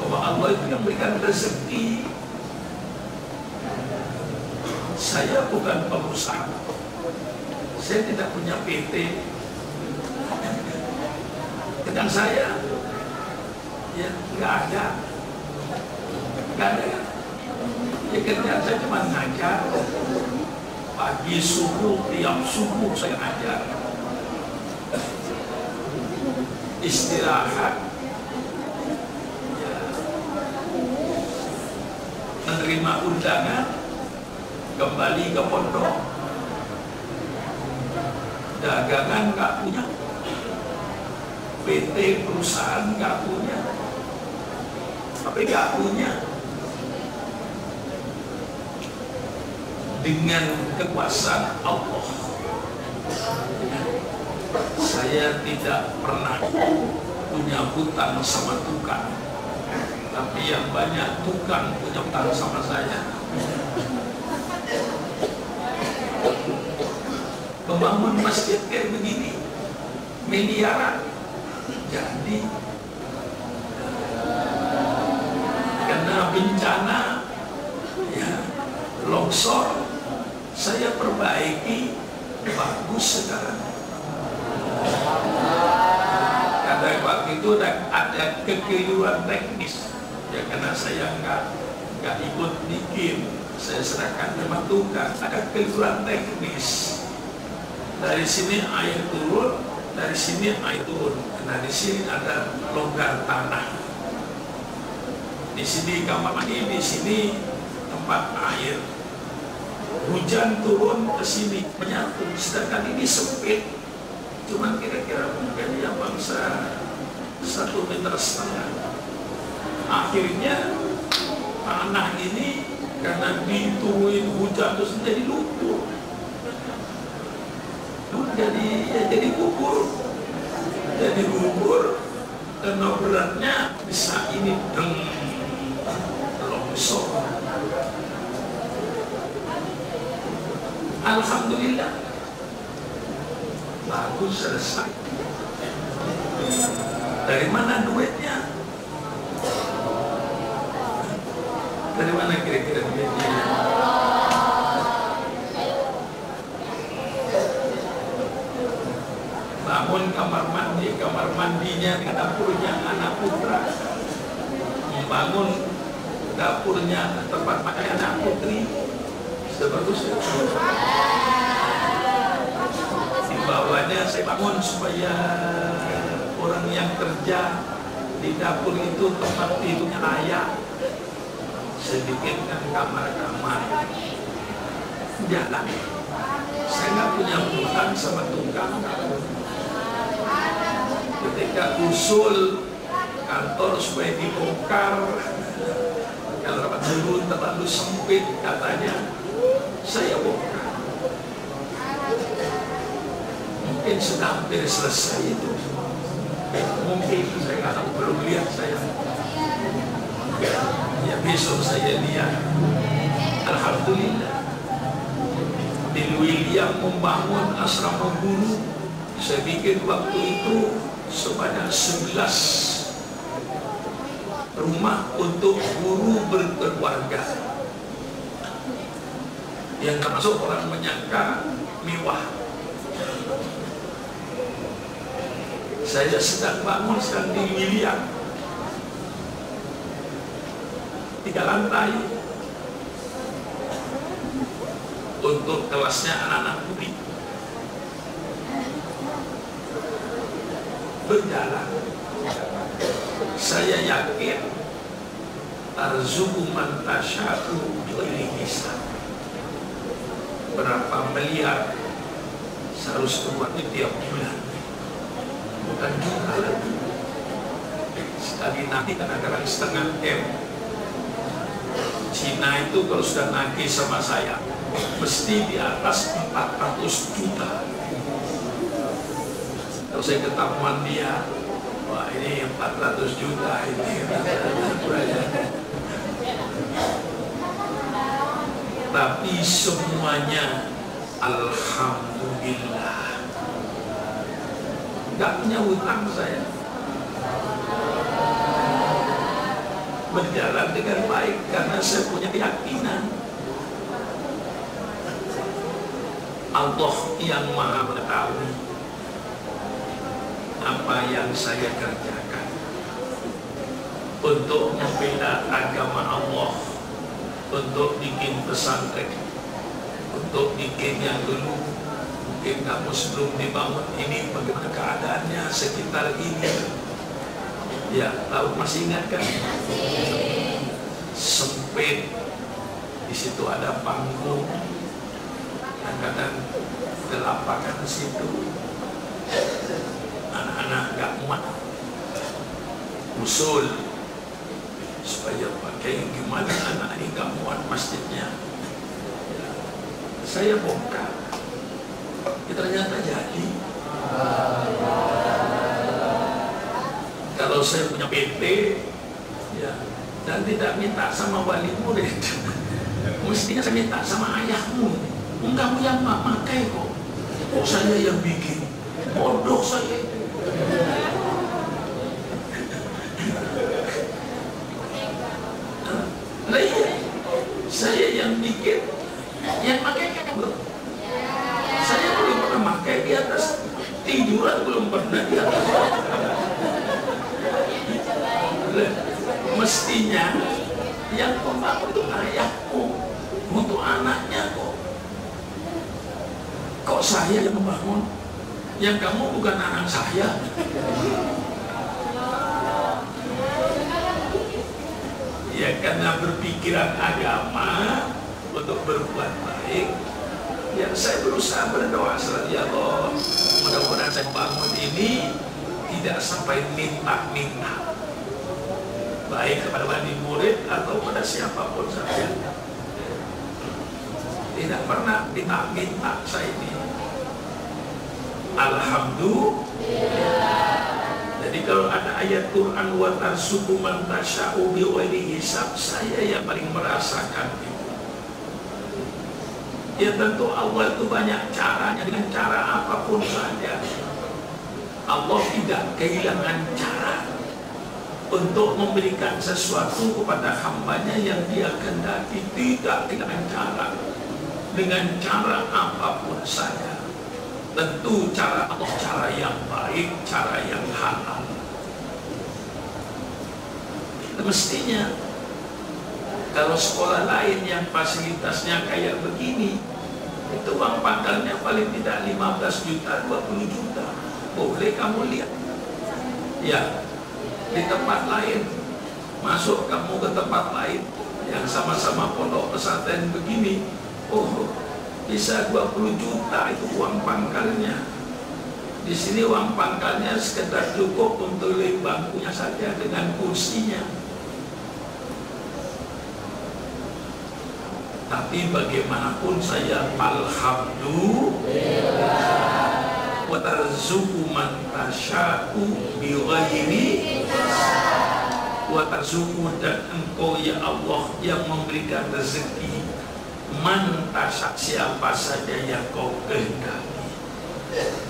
bahwa Allah itu yang memberikan rezeki, saya bukan pengusaha, saya tidak punya PT, dengan saya ya nggak ada. Ya, kerjaan saya cuma ngajar, pagi subuh, tiap subuh saya ngajar, istirahat, ya, menerima undangan, kembali ke pondok, dagangan nggak punya, PT perusahaan nggak punya, tapi nggak punya. Dengan kekuasaan Allah, saya tidak pernah punya hutang sama tukang, tapi yang banyak tukang punya hutang sama saya. Membangun masjid kayak begini miliaran, jadi karena bencana, ya, longsor, saya perbaiki, bagus sekarang. Karena waktu itu ada kekeliruan teknis, ya, karena saya nggak ikut bikin, saya serahkan memang tukang. Ada kekeliruan teknis, dari sini air turun, dari sini air turun. Nah, di sini ada longgar tanah, di sini kamar mandi, di sini tempat air. Hujan turun ke sini menyatu, sedangkan ini sempit, cuman kira-kira mungkin ya bangsa 1,5 meter. Akhirnya tanah ini karena diturunin hujan terus menjadi lumpur, jadi kubur, jadi lumpur, karena beratnya bisa ini longsor. Alhamdulillah, bagus, selesai. Dari mana duitnya? Dari mana kira-kira duitnya? Bangun kamar mandi, kamar mandinya dapurnya anak putra. Membangun dapurnya tempat makan anak putri. Sebagus ya. Dibawanya saya bangun supaya orang yang kerja di dapur itu tempat tidurnya layak. Sedikitkan kamar-kamar, jalan. Saya nggak punya hutang sama tukang. Ketika usul kantor supaya dibongkar, kalau rapat dulu terlalu sempit katanya, saya bongkar. Mungkin sudah hampir selesai itu. Mungkin saya nggak tahu, belum lihat saya. Ya besok saya lihat. Alhamdulillah. Bin William membangun asrama guru. Saya bikin waktu itu sebanyak 11 rumah untuk guru berkeluarga. yang termasuk orang menyangka mewah. Saya sedang bangun sedang di miliar 3 lantai untuk kelasnya anak-anak putih berjalan. Saya yakin arzuku man tasya'u bighairi hisab. Berapa miliar seharus keluar tiap bulan, bukan juta lagi. Sekali nanti kadang-kadang setengah M. Cina itu kalau sudah nagih sama saya mesti di atas 400 juta. Kalau saya ketahuan dia, wah ini 400 juta ini tapi semuanya alhamdulillah, nggak punya hutang saya, berjalan dengan baik karena saya punya keyakinan Allah yang maha mengetahui apa yang saya kerjakan untuk membela agama Allah, untuk bikin pesantren, untuk bikin yang dulu mungkin kamu sebelum dibangun ini bagaimana keadaannya sekitar ini. Ya, tahu masih ingat kan? Sempit, di situ ada panggung, kadang-kadang kelapakan di situ. Anak-anak gak muat, usul supaya pakai gimana anak ini gak muat masjidnya. Ya, saya bongkar, ternyata jadi. Kalau saya punya PT, ya, dan tidak minta sama wali murid, mestinya saya minta sama ayahmu. Kamu yang pakai kok, saya yang bikin. Bodoh saya. Lah iya, saya yang bikin, yang pakai kamu. Saya belum pernah pakai di atas tiduran, belum pernah di atas. Mestinya yang pembangun itu ayahku untuk anaknya kok. Kok saya yang membangun? Yang kamu bukan anak saya. Ya karena berpikiran agama untuk berbuat baik, yang saya berusaha berdoa selalu, ya Allah, mudah-mudahan saya bangun ini tidak sampai minta-minta, baik kepada wali murid atau pada siapapun saja. Tidak pernah minta-minta saya ini. Alhamdulillah. Jadi kalau ada ayat Quran wa tarzuqu man tasya'u bighairi hisab, saya yang paling merasakan itu. Ya tentu Allah itu banyak caranya, dengan cara apapun saja. Allah tidak kehilangan cara untuk memberikan sesuatu kepada hambanya yang dia kehendaki, tidak dengan cara, dengan cara apapun saja. Tentu cara Allah cara yang baik, cara yang halal. Mestinya kalau sekolah lain yang fasilitasnya kayak begini, itu uang pangkalnya paling tidak 15 juta, 20 juta. Boleh kamu lihat. Ya, di tempat lain, masuk kamu ke tempat lain yang sama-sama pondok pesantren begini, oh bisa 20 juta itu uang pangkalnya. Di sini uang pangkalnya sekedar cukup untuk bangkunya saja dengan kursinya. Tapi bagaimanapun saya alhamdulillah wa tarzuqu man tasya'u bighairi wa tarzuqu, dan engkau ya Allah yang memberikan rezeki mantasak siapa saja yang kau kehendaki,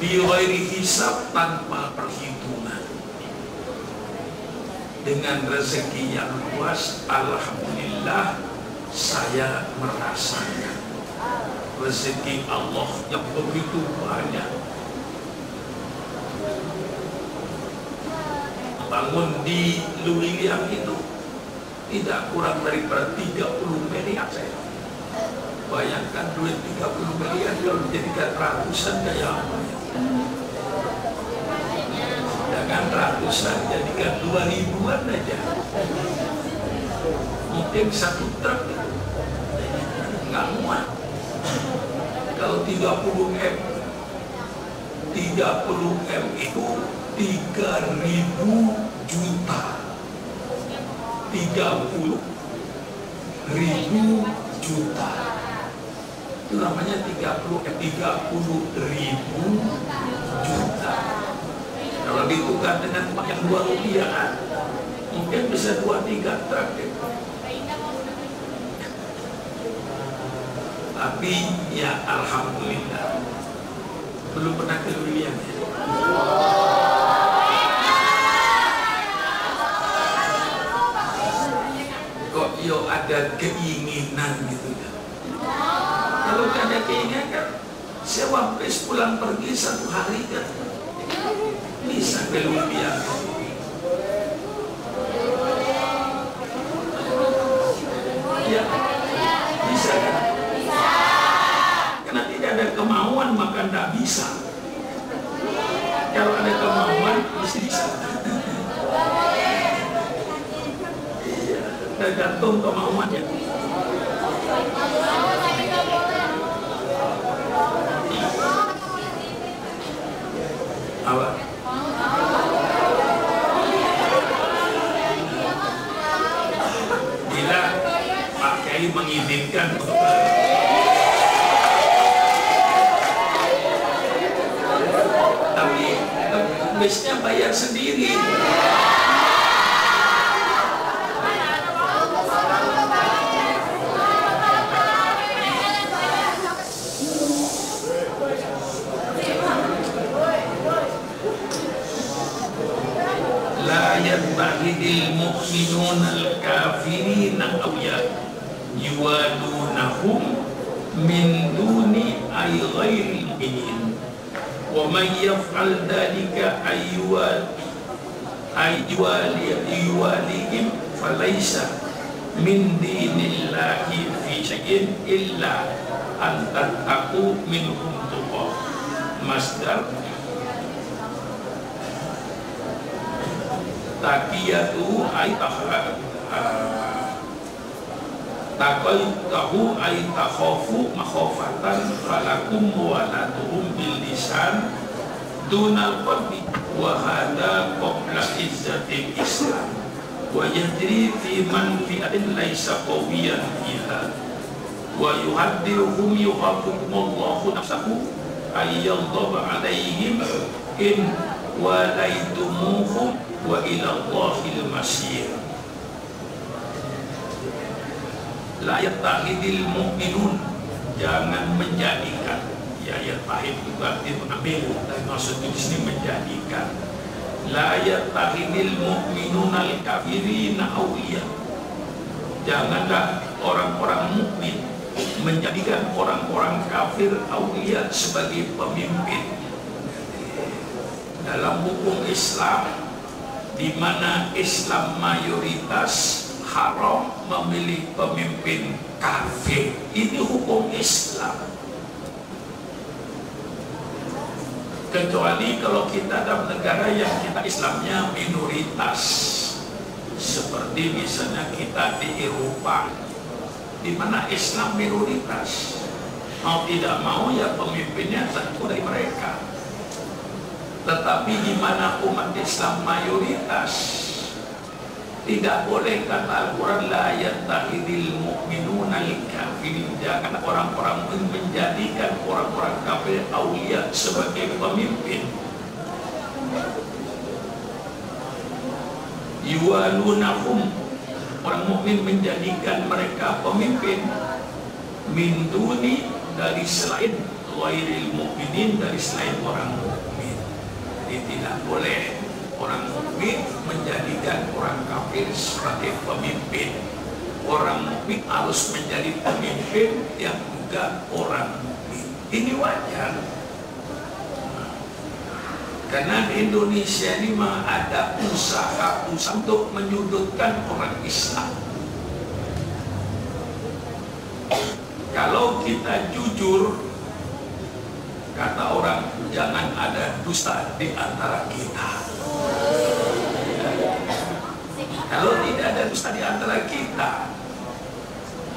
bighairi hisab, tanpa perhitungan, dengan rezeki yang luas. Alhamdulillah saya merasakan. rezeki Allah yang begitu banyak. Bangun di Luwiliang itu tidak kurang daripada 30 miliar saya. Bayangkan duit 30 miliar kalau dijadikan ratusan kayak apa ya? Sedangkan ratusan jadikan 2000-an aja. Mungkin satu truk nggak muat. Kalau 30 M itu 3.000 juta. 30.000 juta. Itu namanya 30.000 juta. Kalau ditukar dengan yang 2 rupiah, mungkin bisa 2-3 truk. Tapi ya alhamdulillah belum pernah ke Luwiliang ya. Kok yo ada keinginan gitu ya. Kalau gak ada keinginan kan sewa bis pulang pergi 1 hari kan bisa ke Luwiliang. Ya bisa kan? Karena tidak ada kemauan maka tidak bisa. Kalau ada kemauan mesti bisa. Iya, tergantung kemauannya. Apa? Bila Pak Kiai mengizinkan tapi bisnya bayar sendiri. La yattakhidil mu'minuna al-kafirina awliya yuwadunahum min duni ay ghairil mu'minin. Wa man yaf'al dhalika ayyuwalihim falaysa min dinillahi fi syai'in illa an tattaqu minhum tuqah. Masdar taqiyatu ay taqaitahu ay takhafu makhafatan falakum walatuhum bil lisan dunal qalbi wa hada qabla izzatil islam wa yajri fi man fi'atin laysa qawiyan fiha wa yuhaddiruhum yuhaffikumullahu nafsahu ay yaghdab alaihim in walaitumuhum wa ilallahil masir. La yattakhidil mu'minun, jangan menjadikan. Ya yattahid itu berarti mengambil, tapi maksudnya di sini menjadikan. La yattakhidil mu'minuna al-kafirina awliya, janganlah orang-orang mukmin menjadikan orang-orang kafir awliya sebagai pemimpin. Dalam hukum Islam, di mana Islam mayoritas, haram memilih pemimpin kafir. Ini hukum Islam. Kecuali kalau kita dalam negara yang kita Islamnya minoritas, seperti misalnya kita di Eropa, di mana Islam minoritas, mau tidak mau ya pemimpinnya satu dari mereka. Tetapi di mana umat Islam mayoritas, tidak boleh kata Al-Quran la yattakhidil mu'minuna al-kafirin, jangan orang-orang menjadikan orang-orang kafir aulia sebagai pemimpin. Yuwalunahum, orang mukmin menjadikan mereka pemimpin, min duni, dari selain ghairil mu'minin, dari selain orang mukmin. Jadi tidak boleh orang mukmin menjadikan orang kafir sebagai pemimpin. Orang mukmin harus menjadi pemimpin yang juga orang mukmin. Ini wajar. Karena di Indonesia ini mah ada usaha untuk menyudutkan orang Islam. Kalau kita jujur, kata orang, jangan ada dusta di antara kita. Kalau tidak ada dusta di antara kita,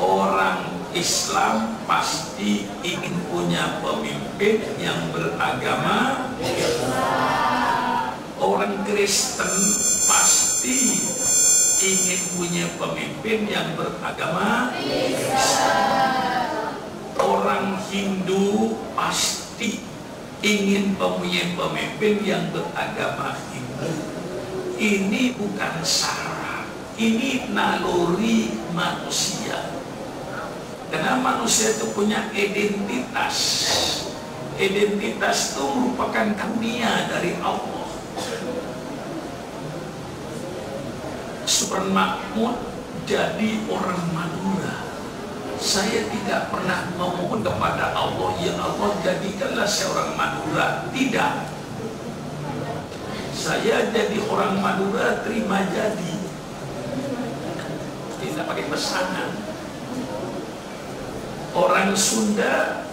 orang Islam pasti ingin punya pemimpin yang beragama Islam. Orang Kristen pasti ingin punya pemimpin yang beragama Islam. Orang Hindu pasti ingin punya pemimpin yang beragama Hindu. Ini bukan syarat, ini naluri manusia. Karena manusia itu punya identitas. Identitas itu merupakan karunia dari Allah. Sultan Mahmud jadi orang Madura. Saya tidak pernah memohon kepada Allah, ya Allah jadikanlah saya orang Madura. Tidak. Saya jadi orang Madura terima jadi. Tidak pakai pesanan. Orang Sunda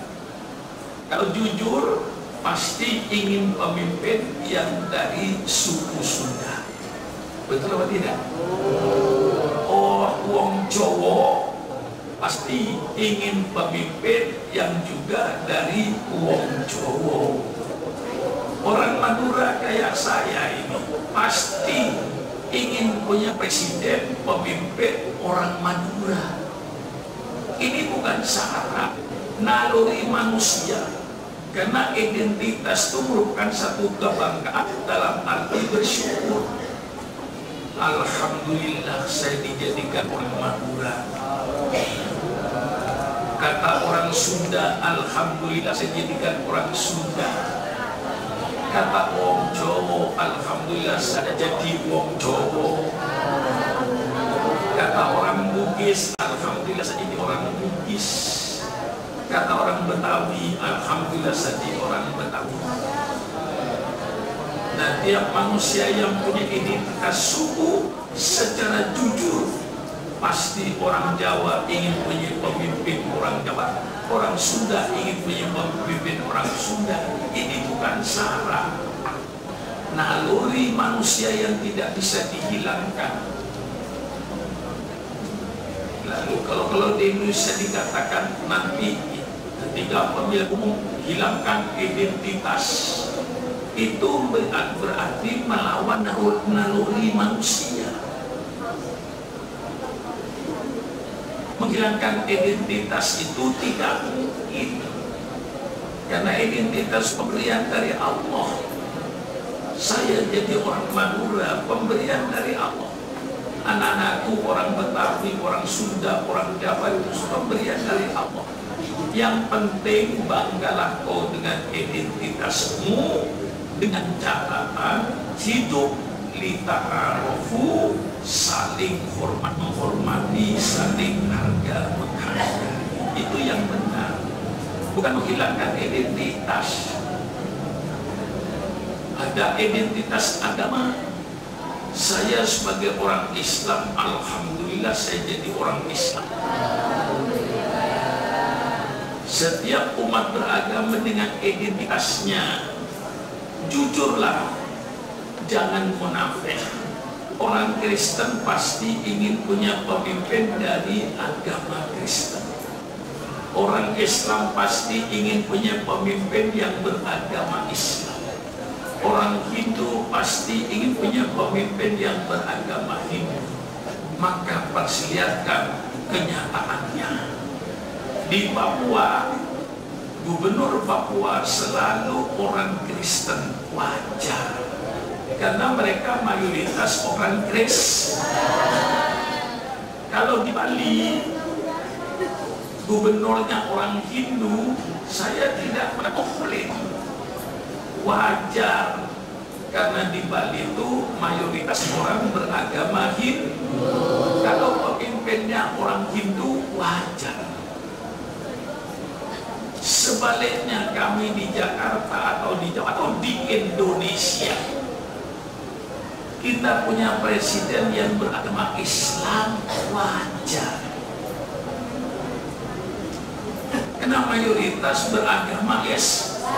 kalau jujur pasti ingin pemimpin yang dari suku Sunda. Betul apa tidak? Wong Jawa pasti ingin pemimpin yang juga dari wong Jawa. Orang Madura kayak saya ini pasti ingin punya presiden, pemimpin orang Madura. Ini bukan syarat, naluri manusia. Karena identitas itu merupakan satu kebanggaan dalam arti bersyukur. Alhamdulillah saya dijadikan orang Madura. Kata orang Sunda, alhamdulillah saya dijadikan orang Sunda. Kata wong Jawa, alhamdulillah saya jadi wong Jawa. Kata orang Bugis, alhamdulillah saya jadi orang Bugis. Kata orang Betawi, alhamdulillah saya jadi orang Betawi. Nah, tiap manusia yang punya identitas suku secara jujur, pasti orang Jawa ingin punya pemimpin orang Jawa, orang Sunda ingin punya pemimpin orang Sunda. Ini bukan syarat, naluri manusia yang tidak bisa dihilangkan. Lalu kalau di Indonesia dikatakan nanti ketika pemilihan umum hilangkan identitas, itu berarti melawan naluri manusia. Menghilangkan identitas itu tidak mungkin, karena identitas pemberian dari Allah. Saya jadi orang Madura, pemberian dari Allah. Anak-anakku orang Betawi, orang Sunda, orang Jawa itu pemberian dari Allah. Yang penting banggalah kau dengan identitasmu, dengan catatan hidup lita'arofu, saling hormat menghormati, saling harga menghargai. Itu yang benar, bukan menghilangkan identitas. Ada identitas agama. Saya sebagai orang Islam, alhamdulillah saya jadi orang Islam. Setiap umat beragama dengan identitasnya. Jujurlah, jangan munafik. Orang Kristen pasti ingin punya pemimpin dari agama Kristen. Orang Islam pasti ingin punya pemimpin yang beragama Islam. Orang Hindu pasti ingin punya pemimpin yang beragama Hindu. Maka perlihatkan kenyataannya. Di Papua, Gubernur Papua selalu orang Kristen, wajar. Karena mereka mayoritas orang Kristen. Kalau di Bali, gubernurnya orang Hindu, saya tidak pernah komplain. Wajar, karena di Bali itu mayoritas orang beragama Hindu. Kalau pemimpinnya orang Hindu, wajar. Sebaliknya kami di Jakarta atau di Jawa atau di Indonesia, kita punya presiden yang beragama Islam, wajar. Karena mayoritas beragama Islam.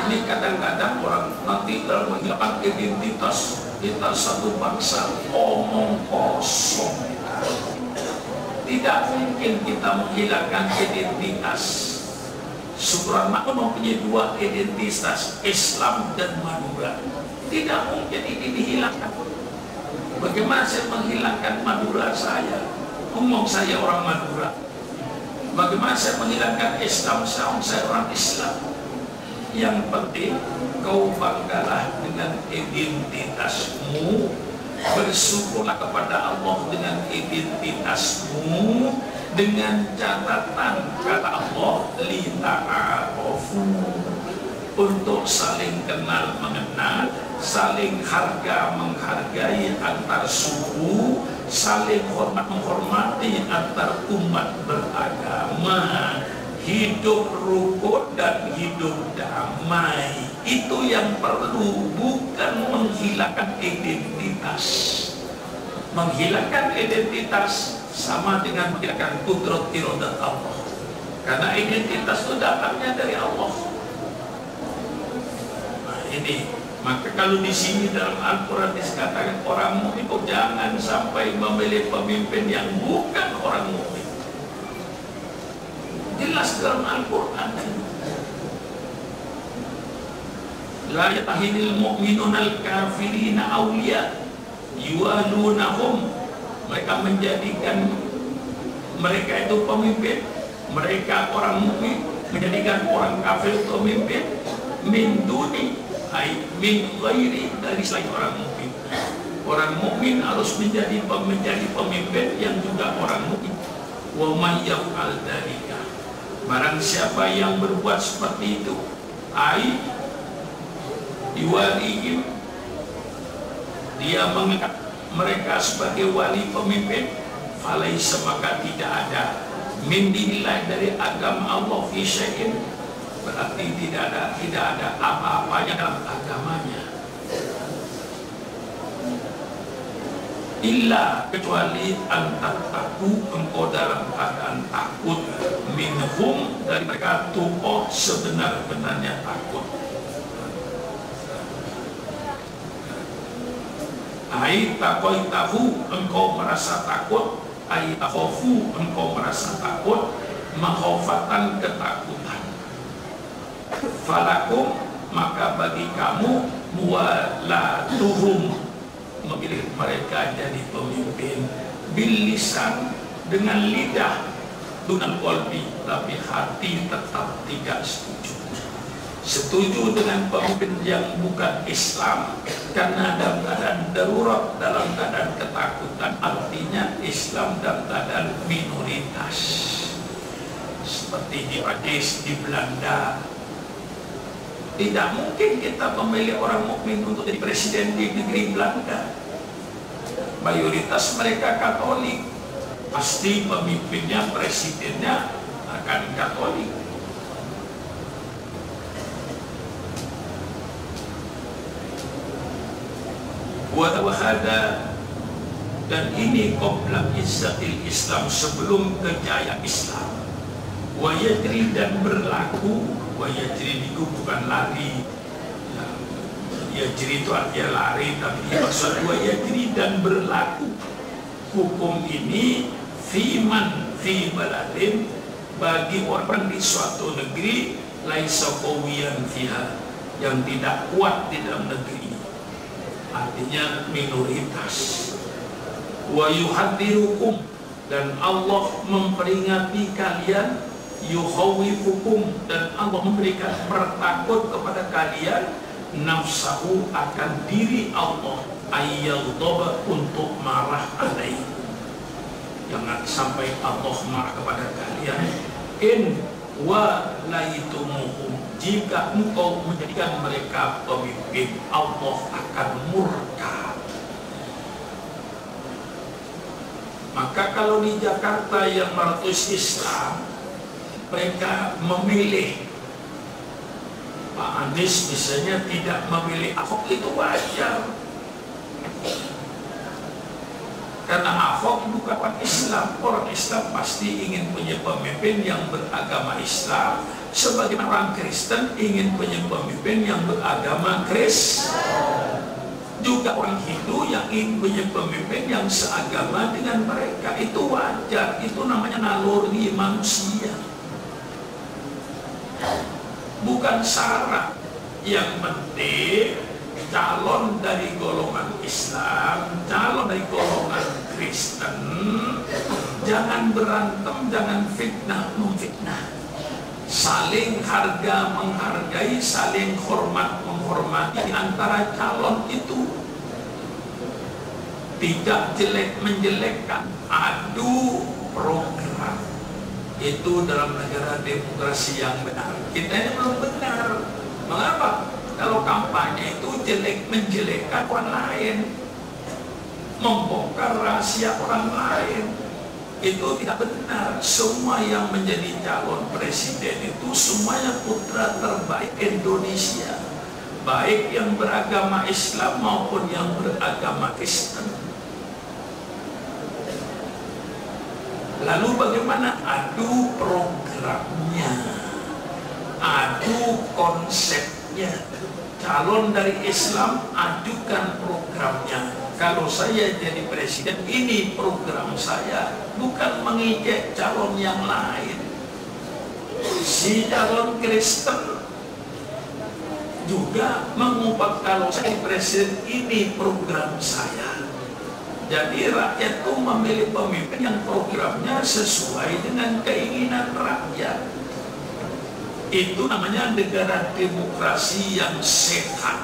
Ini kadang-kadang orang nanti dalam menghilangkan identitas kita satu bangsa, omong kosong. Tidak mungkin kita menghilangkan identitas. Syukuran Makmum mempunyai dua identitas, Islam dan Madura. Tidak mungkin ini dihilangkan. Bagaimana saya menghilangkan Madura saya? Ngomong saya orang Madura. Bagaimana saya menghilangkan Islam saya orang Islam? Yang penting kau banggalah dengan identitasmu, bersyukurlah kepada Allah dengan identitasmu, dengan catatan kata Allah lita'arofu, untuk saling kenal mengenal, saling harga menghargai antar suku, saling hormat menghormati antar umat beragama, hidup rukun dan hidup damai. Itu yang perlu, bukan menghilangkan identitas. Menghilangkan identitas sama dengan menghilangkan kudrat iradat Allah, karena identitas itu datangnya dari Allah. Nah ini, maka kalau di sini dalam Al-Quran dikatakan orang mukmin, oh jangan sampai memilih pemimpin yang bukan orang mukmin. Jelas dalam Al-Quran. La yatahinil mu'minunal kafirina awliya yualunahum. Mereka menjadikan mereka itu pemimpin, mereka orang mukmin menjadikan orang kafir pemimpin, min duni ay min ghairi, dari selain orang mukmin. Orang mukmin harus menjadi pemimpin yang juga orang mukmin. Wa may yaf'al dzalika, barang siapa yang berbuat seperti itu, ay diwalihim, dia mengikat mereka sebagai wali pemimpin, falaisa, maka tidak ada min dinilai dari agama Allah fi syai'in, berarti tidak ada apa-apanya dalam agamanya, illa kecuali antaku, engkau dalam keadaan takut, minhum, dari mereka, tu'oh, sebenar-benarnya takut. Ai tahu, engkau merasa takut, ai takhofu, engkau merasa takut, makhofatan, ketakutan. Falakum, maka bagi kamu, muwalatuhum, memilih mereka jadi pemimpin, bil lisan, dengan lidah, dunal qalbi, tapi hati tetap tidak setuju. Setuju dengan pemimpin yang bukan Islam karena dalam keadaan darurat, dalam keadaan ketakutan, artinya Islam dalam keadaan minoritas. Seperti di Prancis, di Belanda, tidak mungkin kita memilih orang mukmin untuk jadi presiden di negeri Belanda. Mayoritas mereka Katolik, pasti pemimpinnya, presidennya akan Katolik. Wahada, dan ini qabla izzatil Islam, sebelum kejayaan Islam. Wayajri, dan berlaku, wayajri itu bukan lari, yajri itu artinya lari, tapi maksud wayajri, dan berlaku hukum ini fiman fi baladin, bagi orang di suatu negeri, laisa qawiyan fiha, yang tidak kuat di dalam negeri, artinya minoritas. Wa yuhadzirukum, dan Allah memperingati kalian, yukhawifukum, dan Allah memberikan bertakut kepada kalian, nafsahu, akan diri Allah, ayyadhaba, untuk marah alaih. Jangan sampai Allah marah kepada kalian. In walaitumuhum, jika engkau menjadikan mereka pemimpin, Allah akan murka. Maka kalau di Jakarta yang 100 Islam, mereka memilih Anies misalnya tidak memilih Ahok, itu wajar. Karena Ahok bukan orang Islam. Orang Islam pasti ingin punya pemimpin yang beragama Islam. Sebagian orang Kristen ingin punya pemimpin yang beragama Kristen. Juga orang Hindu yang ingin punya pemimpin yang seagama dengan mereka. Itu wajar. Itu namanya naluri manusia. Bukan syarat. Yang penting calon dari golongan Islam, calon dari golongan Kristen, jangan berantem, jangan fitnah memfitnah, saling harga menghargai, saling hormat menghormati antara calon itu, tidak jelek menjelekkan, adu program. Itu dalam negara demokrasi yang benar. Kita ini belum benar. Mengapa? Kalau kampanye itu jelek menjelekkan orang lain, membongkar rahasia orang lain, itu tidak benar. Semua yang menjadi calon presiden itu semuanya putra terbaik Indonesia, baik yang beragama Islam maupun yang beragama Kristen. Lalu bagaimana? Adu programnya, adu konsepnya. Calon dari Islam, adukan programnya. Kalau saya jadi presiden, ini program saya, bukan mengejek calon yang lain. Si calon Kristen juga mengubah, kalau saya presiden, ini program saya. Jadi rakyat itu memilih pemimpin yang programnya sesuai dengan keinginan rakyat. Itu namanya negara demokrasi yang sehat.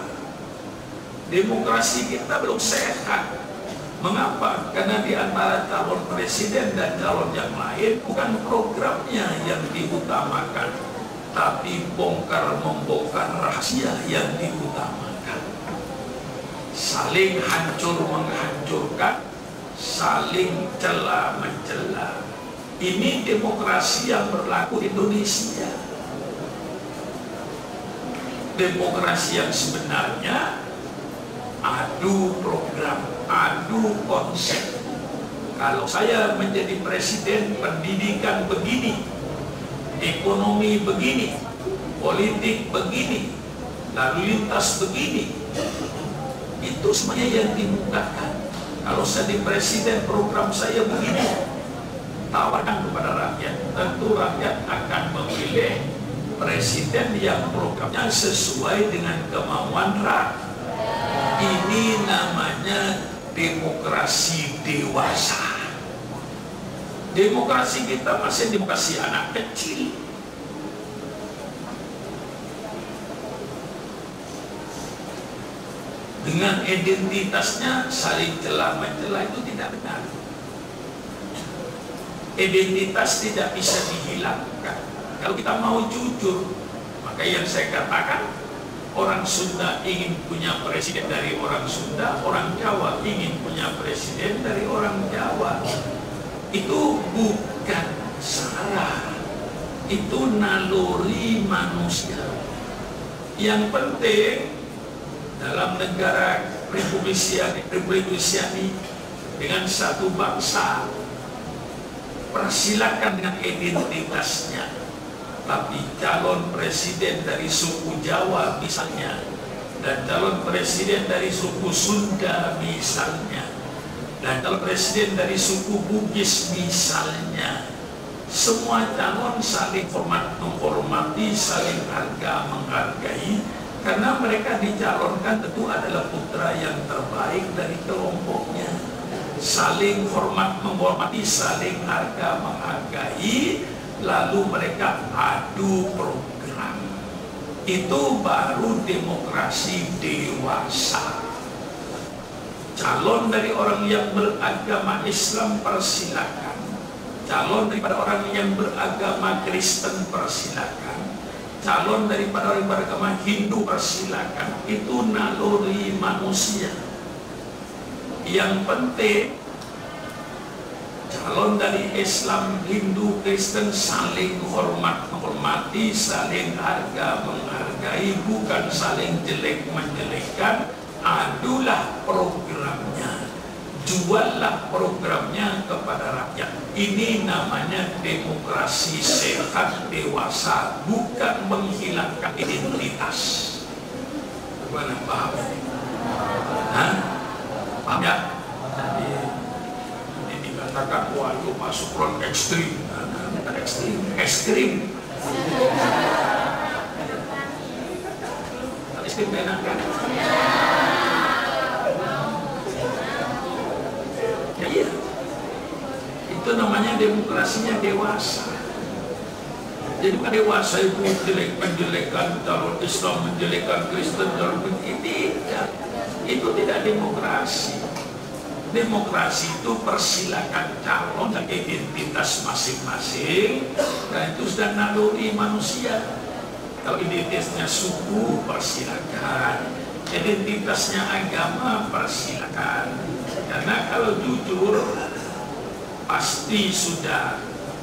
Demokrasi kita belum sehat. Mengapa? Karena di antara calon presiden dan calon yang lain bukan programnya yang diutamakan, tapi bongkar-membongkar rahasia yang diutamakan. Saling hancur menghancurkan, saling cela mencela. Ini demokrasi yang berlaku di Indonesia. Demokrasi yang sebenarnya adu program, adu konsep. Kalau saya menjadi presiden, pendidikan begini, ekonomi begini, politik begini, lalu lintas begini, itu semuanya yang dimukakan. Kalau saya di presiden, program saya begini, tawarkan kepada rakyat. Tentu rakyat akan memilih presiden yang programnya sesuai dengan kemauan rakyat. Ini namanya demokrasi dewasa. Demokrasi kita masih demokrasi anak kecil. Dengan identitasnya saling celah mencela, itu tidak benar. Identitas tidak bisa dihilangkan. Kalau kita mau jujur, maka yang saya katakan, orang Sunda ingin punya presiden dari orang Sunda, orang Jawa ingin punya presiden dari orang Jawa. Itu bukan salah, itu naluri manusia. Yang penting dalam negara Republik Indonesia ini dengan satu bangsa, persilakan dengan identitasnya. Tapi calon presiden dari suku Jawa misalnya, dan calon presiden dari suku Sunda misalnya, dan calon presiden dari suku Bugis misalnya, semua calon saling hormat menghormati, saling harga menghargai, karena mereka dicalonkan tentu adalah putra yang terbaik dari kelompoknya. Saling hormat menghormati, saling harga menghargai, lalu mereka adu program. Itu baru demokrasi dewasa. Calon dari orang yang beragama Islam persilakan, calon daripada orang yang beragama Kristen persilakan, calon daripada orang yang beragama Hindu persilakan. Itu naluri manusia. Yang penting calon dari Islam, Hindu, Kristen saling hormat menghormati, saling harga menghargai. menghargai, bukan saling jelek menjelekkan. Adulah programnya, juallah programnya kepada rakyat. Ini namanya demokrasi sehat dewasa, bukan menghilangkan identitas. Bagaimana paham ini? Paham ya? Jadi ini dikatakan, wah itu Pak Supron ekstrim. Ekstrim. Ekstrim enak kan? Ya iya. Itu namanya demokrasinya dewasa. Jadi dewasa itu menjelekkan calon Islam, menjelekkan Kristen, calon ini tidak. Itu tidak demokrasi. Demokrasi itu persilakan calon dan identitas masing-masing, dan itu sudah naluri manusia. Kalau identitasnya suku, persilakan. Identitasnya agama, persilakan. Karena kalau jujur, pasti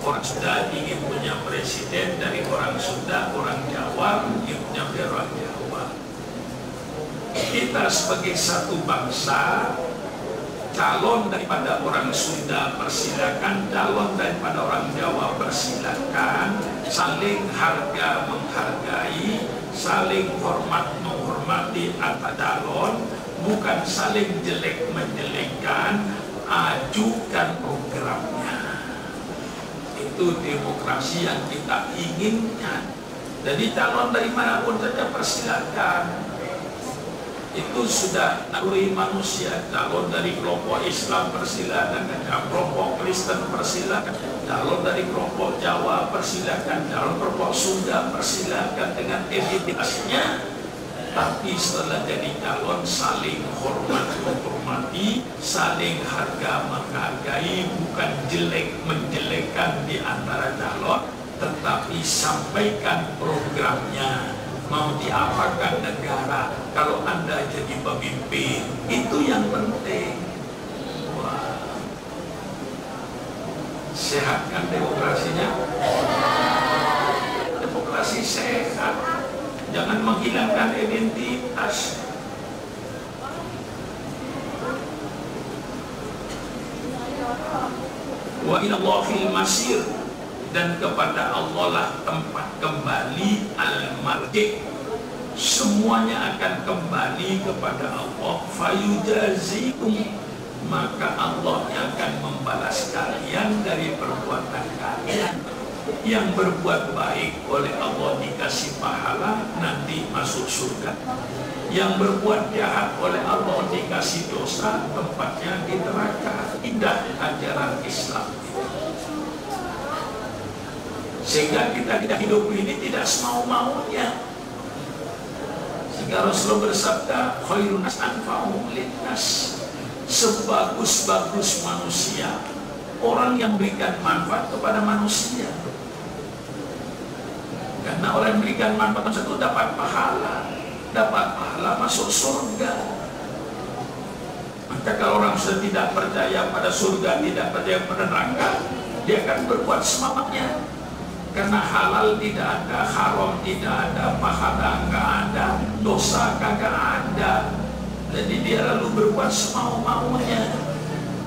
orang Sunda ingin punya presiden dari orang Sunda, orang Jawa ingin punya orang Jawa. Kita sebagai satu bangsa, calon daripada orang Sunda persilakan, calon daripada orang Jawa persilakan, saling harga menghargai, saling hormat menghormati antar calon, bukan saling jelek menjelekkan. Ajukan programnya. Itu demokrasi yang kita inginkan. Jadi calon dari manapun saja persilakan. Itu sudah naluri manusia. Calon dari kelompok Islam persilakan, kelompok Kristen persilakan, calon dari kelompok Jawa persilakan, calon kelompok Sunda persilakan dengan identitasnya. Tapi setelah jadi calon, saling hormat menghormati, saling harga menghargai, bukan jelek menjelekkan di antara calon, tetapi sampaikan programnya. Mau diapakan negara kalau Anda jadi pemimpin, itu yang penting. Wah. Sehat kan demokrasinya? Demokrasi sehat. Jangan menghilangkan identitas. Wa ilallahil masir, dan kepada Allah lah tempat kembali, al-marji'. Semuanya akan kembali kepada Allah. Fayujazikum, maka Allah yang akan membalas kalian dari perbuatan kalian. Yang berbuat baik oleh Allah dikasih pahala, nanti masuk surga. Yang berbuat jahat oleh Allah dikasih dosa, tempatnya di neraka. Indah ajaran Islam. Sehingga kita tidak hidup ini tidak semau-maunya. Sehingga Rasulullah bersabda, khairun nas anfa'uhum linnas. Sebagus-bagus manusia, orang yang berikan manfaat kepada manusia. Karena orang yang berikan manfaat itu dapat pahala masuk surga. Maka kalau orang sudah tidak percaya pada surga, tidak percaya pada neraka, dia akan berbuat semamanya. Karena halal tidak ada, haram tidak ada, pahala nggak ada, dosa kagak ada. Jadi dia lalu berbuat semau-maunya.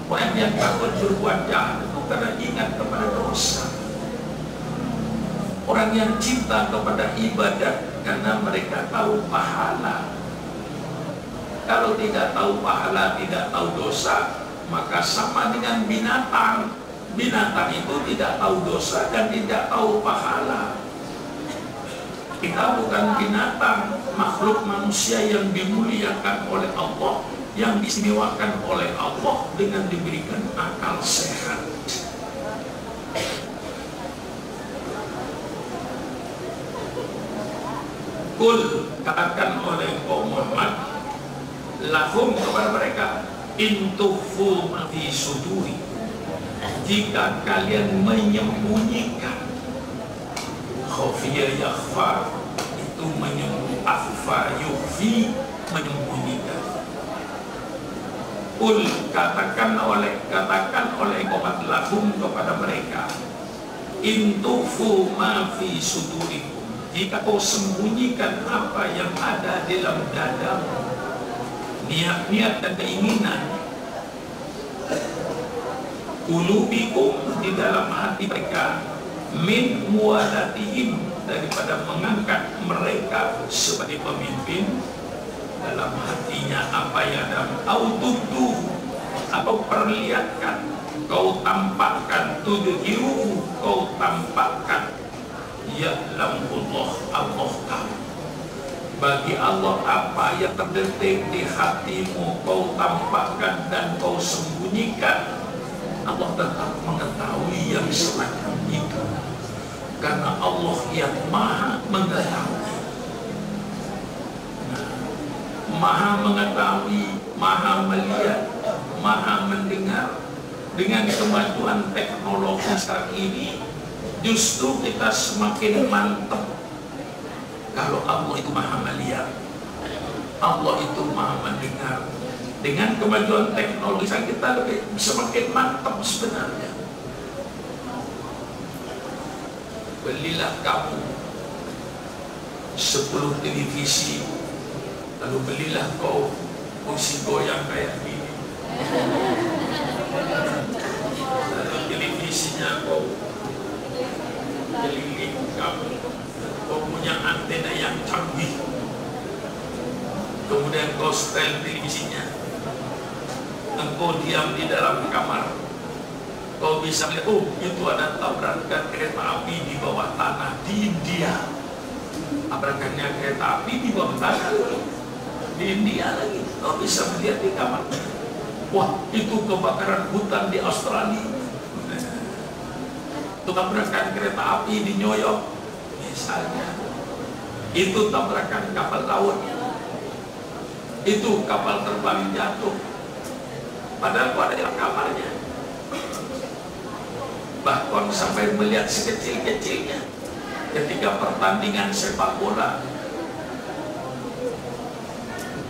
Orang yang takut berbuat jahat itu karena ingat kepada dosa. Orang yang cinta kepada ibadat karena mereka tahu pahala. Kalau tidak tahu pahala, tidak tahu dosa, maka sama dengan binatang. Binatang itu tidak tahu dosa dan tidak tahu pahala. Kita bukan binatang, makhluk manusia yang dimuliakan oleh Allah, yang diistimewakan oleh Allah dengan diberikan akal sehat. Kul, katakan oleh kaum Muhammad, lahum kepada mereka, intufu ma fi suduri, jika kalian menyembunyikan, khafiya yakhfa, itu menyembunyikan, akhfa yukhfi, menyembunyikan. Kul, katakan oleh Muhammad lahum kepada mereka, intufu ma fi sudurikum, Jika kau sembunyikan apa yang ada di dalam dadamu, niat-niat dan keinginan, qulubikum, di dalam hati mereka, min muwalatihim, daripada mengangkat mereka sebagai pemimpin, dalam hatinya apa yang ada, autudu, atau perlihatkan, kau tampakkan, tudhiru, kau tampakkan, ya'lamullah, Allah tahu. Bagi Allah apa yang terdetik di hatimu kau tampakkan dan kau sembunyikan, Allah tetap mengetahui yang semacam itu, karena Allah yang maha mengetahui. Maha mengetahui, maha melihat, maha mendengar. Dengan kemajuan teknologi saat ini, justru kita semakin mantap kalau Allah itu maha melihat, Allah itu maha mendengar. Dengan kemajuan teknologi kita lebih semakin mantap sebenarnya. Belilah kamu 10 televisi, lalu belilah kau kursi goyang kayak gini, lalu televisinya kau keliling kamu, kau punya antena yang canggih, kemudian kau setel televisinya, engkau diam di dalam kamar, kau bisa melihat, oh itu ada tabrakan kereta api di bawah tanah di India, tabrakannya kereta api di bawah tanah di India lagi, kau bisa melihat di kamar. Wah, itu kebakaran hutan di Australia, itu tabrakan kereta api di New York misalnya, itu tabrakan kapal laut, itu kapal terbang jatuh, padahal kau ada di dalam kamarnya. Bahkan sampai melihat sekecil-kecilnya ketika pertandingan sepak bola,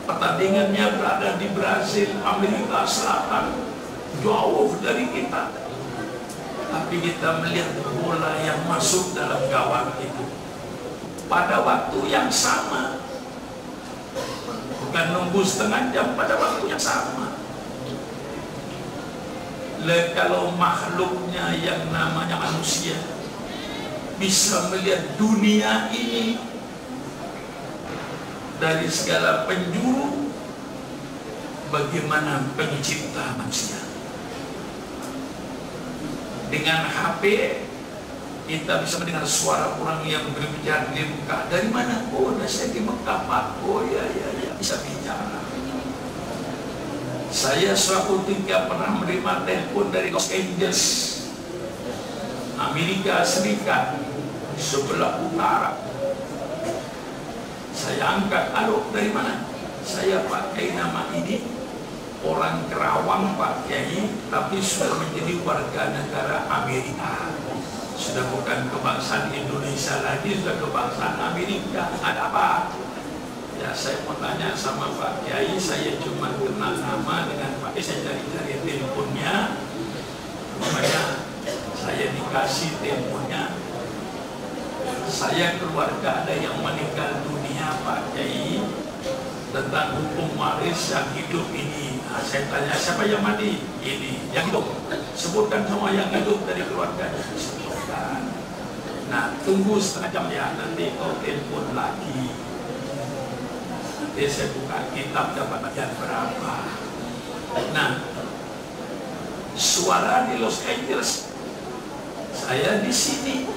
pertandingannya berada di Brazil, Amerika Selatan, jauh dari kita, tapi kita melihat bola yang masuk dalam gawang itu pada waktu yang sama, bukan nunggu setengah jam, pada waktu yang sama. Kalau makhluknya yang namanya manusia bisa melihat dunia ini dari segala penjuru, bagaimana pencipta manusia? Dengan HP kita bisa mendengar suara orang yang berbicara di Mekah. Dari mana? Oh, saya di Mekah, Pak. Oh ya, bisa bicara. Saya suatu ketika pernah menerima telepon dari Los Angeles, Amerika Serikat, sebelah utara. Saya angkat, halo, dari mana? Saya pakai nama ini, orang Kerawang Pak Kiai, tapi sudah menjadi warga negara Amerika. Sudah bukan kebangsaan Indonesia lagi, sudah kebangsaan Amerika. Ada apa? Ya, saya mau tanya sama Pak Kiai, saya cuma kenal nama dengan Pak Kiai, saya cari-cari teleponnya, makanya saya dikasih teleponnya. Saya keluarga ada yang meninggal dunia Pak Kiai, tentang hukum waris yang hidup ini. Nah, saya tanya, siapa yang mati? Ini, yang hidup. Sebutkan semua yang hidup dari keluarganya. Sebutkan. Nah, tunggu setengah jam ya, nanti kau telepon lagi. Nanti saya buka kitab, dapat bagian berapa. Nah, suara di Los Angeles, saya di sini,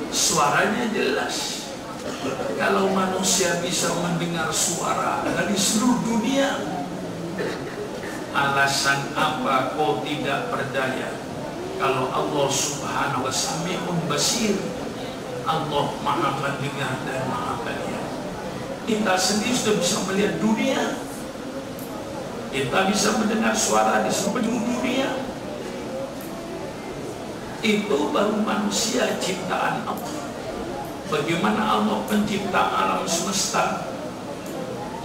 suaranya jelas. Kalau manusia bisa mendengar suara dari seluruh dunia, alasan apa kau tidak berdaya? Kalau Allah Subhanahu wa Sami'un Basir, Allah maha mendengar dan maha melihat. Kita sendiri sudah bisa melihat dunia, kita bisa mendengar suara di seluruh dunia. Itu baru manusia ciptaan Allah. Bagaimana Allah pencipta alam semesta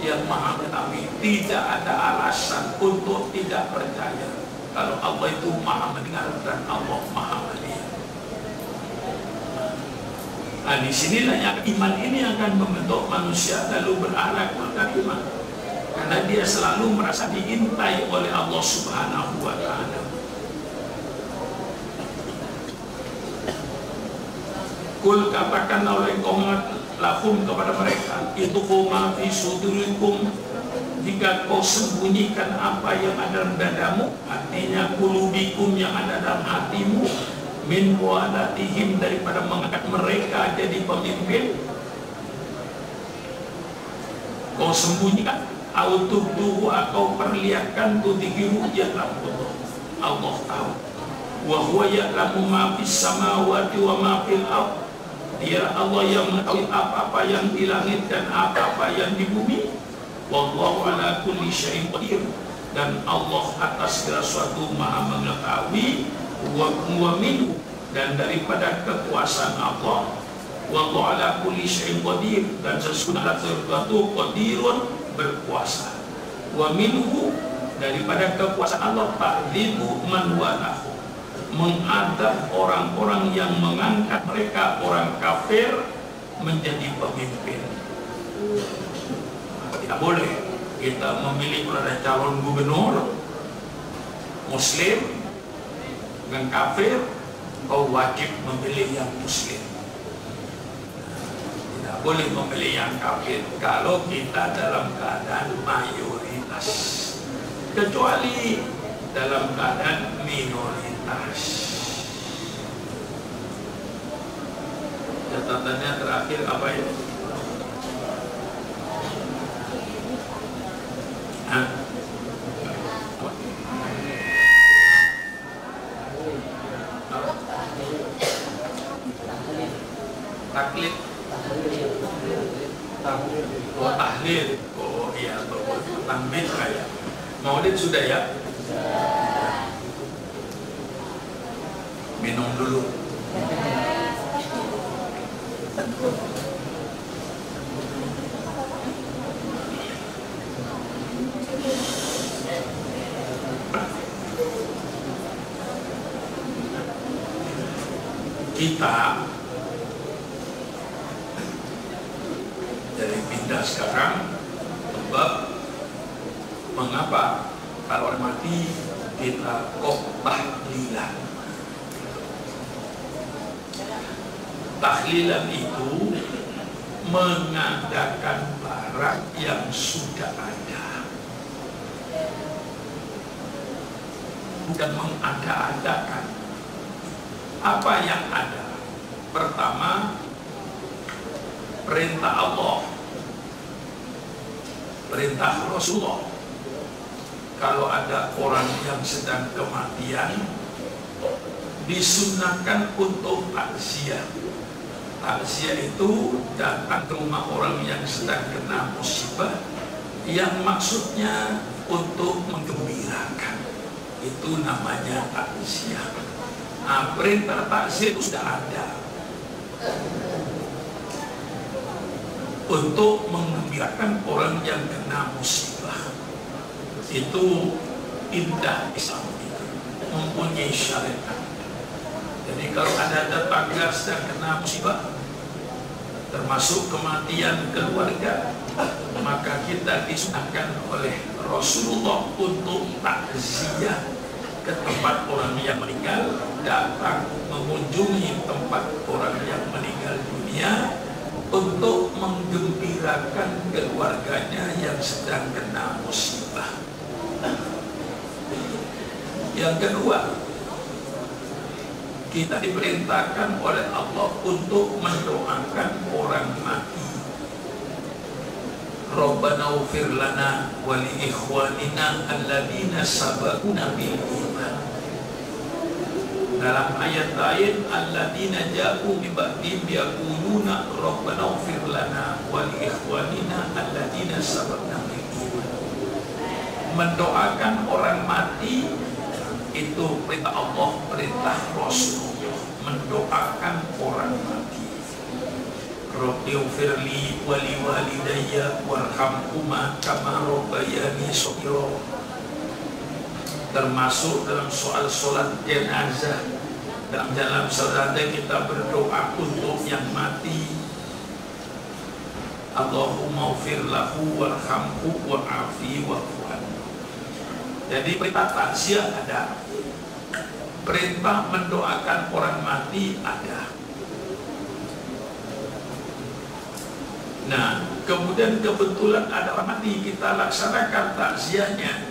yang maha mengetahui, tidak ada alasan untuk tidak percaya kalau Allah itu maha mendengar dan Allah maha melihat. Nah, disinilah yang iman ini akan membentuk manusia lalu berakhlakul karimah, karena dia selalu merasa diintai oleh Allah Subhanahu wa Ta'ala. Kul, katakan oleh komat lahum kepada mereka, itu koma fi sudurikum, jika kau sembunyikan apa yang ada dalam dadamu, artinya kulubikum yang ada dalam hatimu, min walatihim, daripada mengangkat mereka jadi pemimpin, kau sembunyikan, autubduhu, atau perlihatkan, tudhiru, ya'lamu, Allah tahu, wa huwa ya'lamu ma fis samawati wa ma fil ardh, dia Allah yang mengetahui apa-apa yang di langit dan apa-apa yang di bumi. Wallahu ala kulli syai'in qadir, dan Allah atas segala sesuatu maha mengetahui. Wa minhu, dan daripada kekuasaan Allah. Wallahu ala kulli syai'in qadir, dan sesungguhnya sesuatu qadirun, berkuasa. Wa minhu, daripada kekuasaan Allah, ta'dzibu man walahu, mengadab orang-orang yang mengangkat mereka orang kafir menjadi pemimpin. Tidak boleh kita memilih ada calon gubernur muslim dengan kafir, kau wajib memilih yang muslim. Tidak boleh memilih yang kafir kalau kita dalam keadaan mayoritas, kecuali dalam keadaan minoritas. Catatannya terakhir apa itu? Taklid. Oh, tahlil. Oh iya, tambit kayak. Maulid sudah ya? Minum dulu. Kita dari pindah sekarang, sebab mengapa kalau orang mati kita kok tahlilan. Tahlilan itu mengadakan barang yang sudah ada, bukan mengada-adakan apa yang ada. Pertama, perintah Allah, perintah Rasulullah. Kalau ada orang yang sedang kematian, disunahkan untuk takziah. Takziah itu datang ke rumah orang yang sedang kena musibah, yang maksudnya untuk menggembirakan. Itu namanya takziah. Nah, perintah takziah itu sudah ada untuk menggembirakan orang yang kena musibah. Itu indah Islam itu, mempunyai syariat. Jadi kalau ada tetangga sedang kena musibah, termasuk kematian keluarga, maka kita disunahkan oleh Rasulullah untuk takziah ke tempat orang yang meninggal, datang mengunjungi tempat orang yang meninggal dunia untuk menggembirakan keluarganya yang sedang kena musibah. Yang kedua, kita diperintahkan oleh Allah untuk mendoakan orang mati. Rabbana ighfir lana wa li ikhwanina alladzina sabaquna bil iman. Dalam ayat lain, alladzina ja'u min ba'dihim yaquluna rabbana ighfir lana wa li ikhwanina alladzina sabaquna bil iman. Mendoakan orang mati itu perintah Allah, perintah Rasulullah. Mendoakan orang mati. Rabbi ighfirli wa li walidayya warhamhuma kama rabbayani shaghira. Termasuk dalam soal sholat jenazah, Dalam salat kita berdoa untuk yang mati. Allahumma ufir lahu warhamhu wa'afi wa'fu'an. Jadi perintah takziah ada, perintah mendoakan orang mati ada. Nah, kemudian kebetulan ada orang mati, kita laksanakan takziahnya.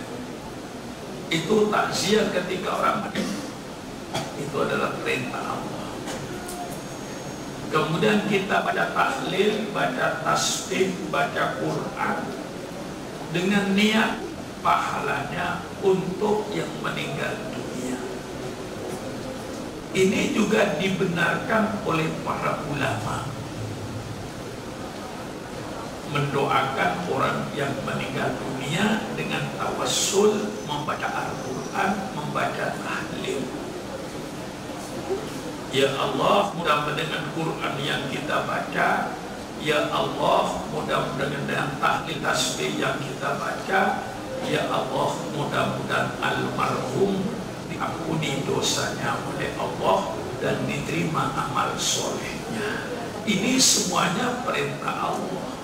Itu takziah ketika orang mati, itu adalah perintah Allah. Kemudian kita baca tahlil, baca tasbih, baca Quran dengan niat pahalanya untuk yang meninggal dunia. Ini juga dibenarkan oleh para ulama, mendoakan orang yang meninggal dunia dengan tawassul, membaca Al-Quran, membaca tahlil. Ya Allah, mudah-mudahan dengan Quran yang kita baca, ya Allah, mudah-mudahan dengan tahlil tasbih yang kita baca, ya Allah, mudah-mudahan almarhum diampuni dosanya oleh Allah dan diterima amal solehnya. Ini semuanya perintah Allah.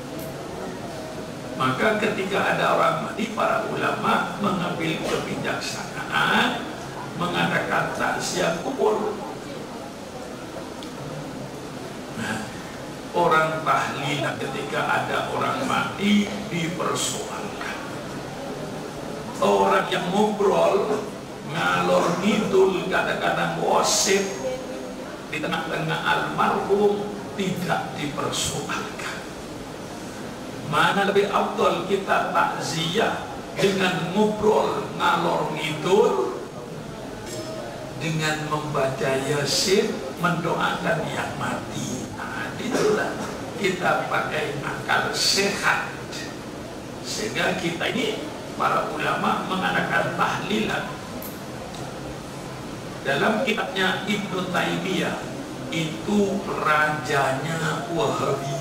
Maka ketika ada orang mati, para ulama mengambil kebijaksanaan mengadakan takziah kubur. Nah, orang tahlilan ketika ada orang mati dipersoalkan. Orang yang ngobrol, ngalor ngidul, kadang-kadang gosip di tengah-tengah almarhum tidak dipersoalkan. Mana lebih afdal kita takziah dengan ngobrol ngalor ngidul, dengan membaca Yasin, mendoakan yang mati? Itulah kita pakai akal sehat, sehingga kita ini para ulama mengadakan tahlilan. Dalam kitabnya Ibnu Taimiyah, itu rajanya Wahabi.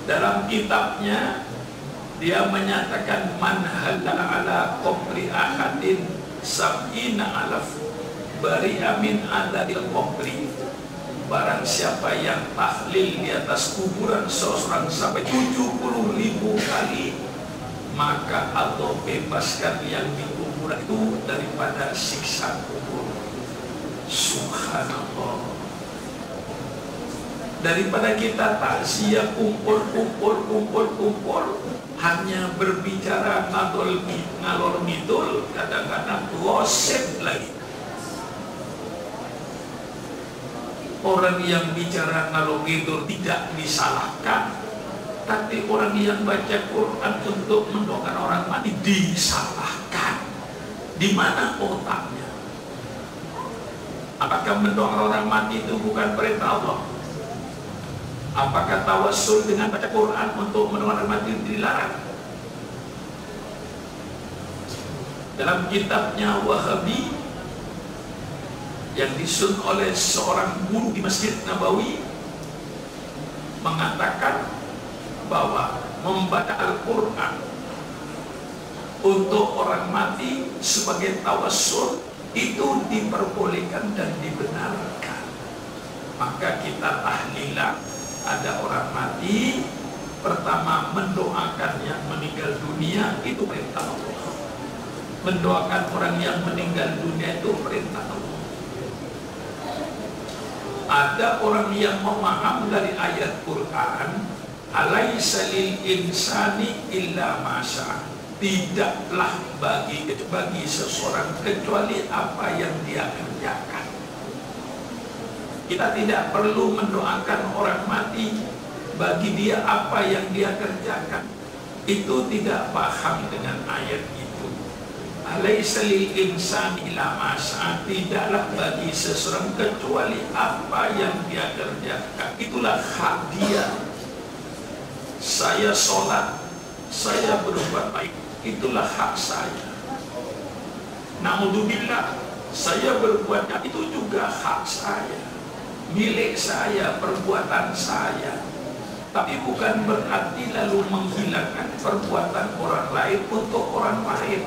Dalam kitabnya dia menyatakan man halala ala qabri ahadin sab'ina alaf bari'a min adadil qabri. Barang siapa yang tahlil di atas kuburan seseorang sampai 70.000 kali, maka Allah bebaskan yang di kuburan itu daripada siksa kubur. Subhanallah. Daripada kita takziah kumpul, hanya berbicara ngalor ngidul, kadang-kadang gosip lagi. Orang yang bicara ngalor ngidul tidak disalahkan, tapi orang yang baca Quran untuk mendoakan orang mati disalahkan. Di mana otaknya? Apakah mendoakan orang mati itu bukan perintah Allah? Apakah tawassul dengan baca Quran untuk mendoakan orang mati dilarang? Dalam kitabnya Wahabi yang disusun oleh seorang guru di Masjid Nabawi mengatakan bahwa membaca Al-Quran untuk orang mati sebagai tawassul itu diperbolehkan dan dibenarkan. Maka kita tahlilan, ada orang mati, pertama mendoakan yang meninggal dunia, itu perintah Allah. Mendoakan orang yang meninggal dunia itu perintah Allah. Ada orang yang memaham dari ayat Quran, alaisa lil insani illa ma syaa. Tidaklah bagi seseorang kecuali apa yang dia kerjakan. Kita tidak perlu mendoakan orang mati bagi dia apa yang dia kerjakan. Itu tidak paham dengan ayat itu. Alaisa lil insani illa ma syaa. Tidaklah bagi seseorang kecuali apa yang dia kerjakan. Itulah hak dia. Saya sholat, saya berbuat baik, itulah hak saya. Naudzubillah, saya berbuat jahat, itu juga hak saya, milik saya, perbuatan saya. Tapi bukan berarti lalu menghilangkan perbuatan orang lain untuk orang lain.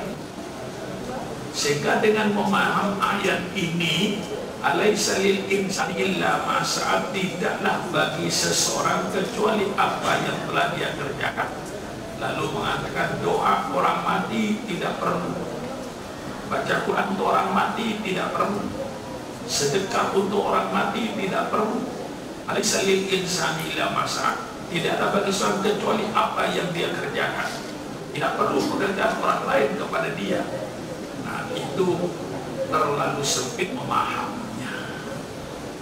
Sehingga dengan memaham ayat ini, alaisa lil insani illa ma sa'a, tidaklah bagi seseorang kecuali apa yang telah dia kerjakan. Lalu mengatakan doa orang mati tidak perlu, baca Quran untuk orang mati tidak perlu, sedekah untuk orang mati tidak perlu. Alaisa lil insani illa ma sa'a, tidaklah bagi seorang kecuali apa yang dia kerjakan. Tidak perlu pekerjaan orang lain kepada dia. Nah, itu terlalu sempit memahaminya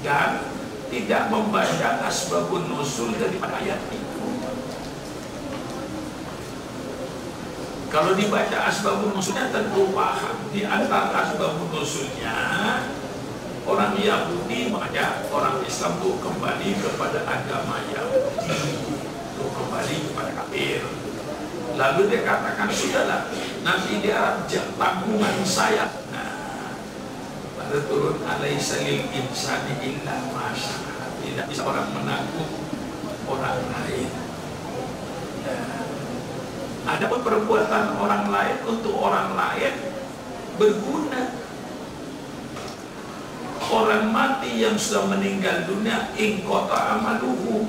dan tidak membaca asbabun nuzul daripada ayat itu. Kalau dibaca asbabun nuzulnya tentu paham. Di antara asbabun nuzulnya, orang Yahudi mengajak orang Islam untuk kembali kepada agama Yahudi, untuk kembali kepada kafir. Lalu dia katakan, sudahlah, nanti dia tanggungan saya. Nah, lalu turun alaisa lil insani illa ma sa'a. Tidak bisa orang menanggung orang lain. Ada perbuatan orang lain untuk orang lain berguna. Orang mati yang sudah meninggal dunia, ingkota amaluhu,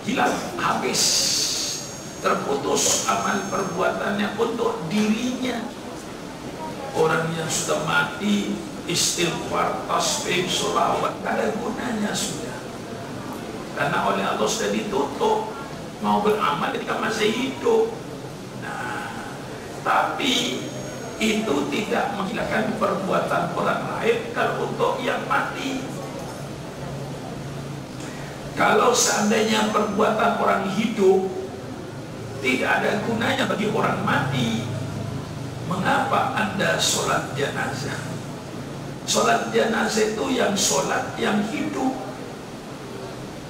hilang, habis, terputus amal perbuatannya untuk dirinya. Orang yang sudah mati, istighfar, tasbih, sholawat, tak ada gunanya sudah, karena oleh Allah sudah ditutup mau beramal ketika masih hidup. Nah, tapi itu tidak menghilangkan perbuatan orang lain kalau untuk yang mati. Kalau seandainya perbuatan orang hidup tidak ada gunanya bagi orang mati, mengapa Anda sholat jenazah? Sholat jenazah itu yang sholat yang hidup.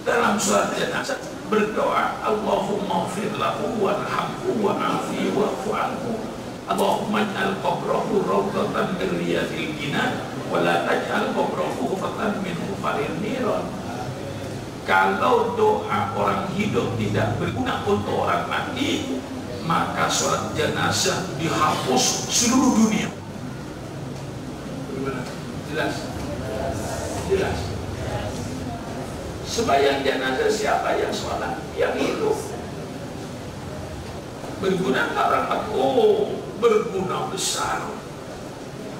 Dalam sholat jenazah berdoa, Allahumma ighfir lahu warhamhu wa'afi wa'fu anhu, Allahumma ij'al qabrahu rawdatan min riyadil jinan wa la taj'al qabrahu hufatan min hufaril niran. Kalau doa orang hidup tidak berguna untuk orang mati, maka sholat jenazah dihapus seluruh dunia. Jelas? Jelas. Sembahyang jenazah siapa yang sholat? Yang hidup. Berguna nggak orang mati? Oh, berguna besar.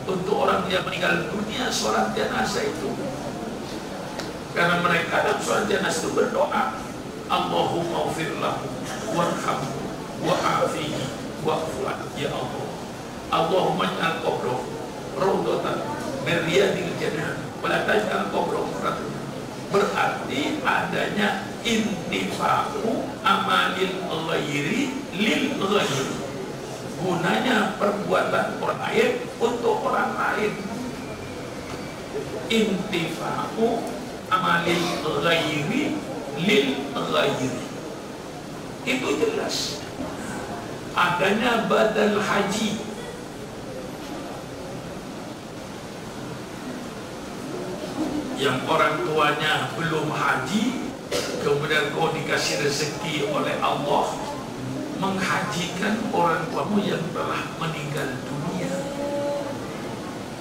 Untuk orang yang meninggal dunia, sholat jenazah itu. Karena mereka dalam sholat jenazah itu berdoa, Allahumma ighfir lahu warhamhu wa'afihi wa'fu anhu, ya Allah, Allahumma ij'al qabrahu rawdatan min riyadil jannah wa la taj'al qabrahu hufatan. Berarti adanya intifa'u amalil ghairi lil ghairi, gunanya perbuatan orang lain untuk orang lain. Intifa'u amalil ghairi lil ghairi, itu jelas. Adanya badal haji, yang orang tuanya belum haji, kemudian kau dikasih rezeki oleh Allah menghajikan orang tuamu yang telah meninggal dunia.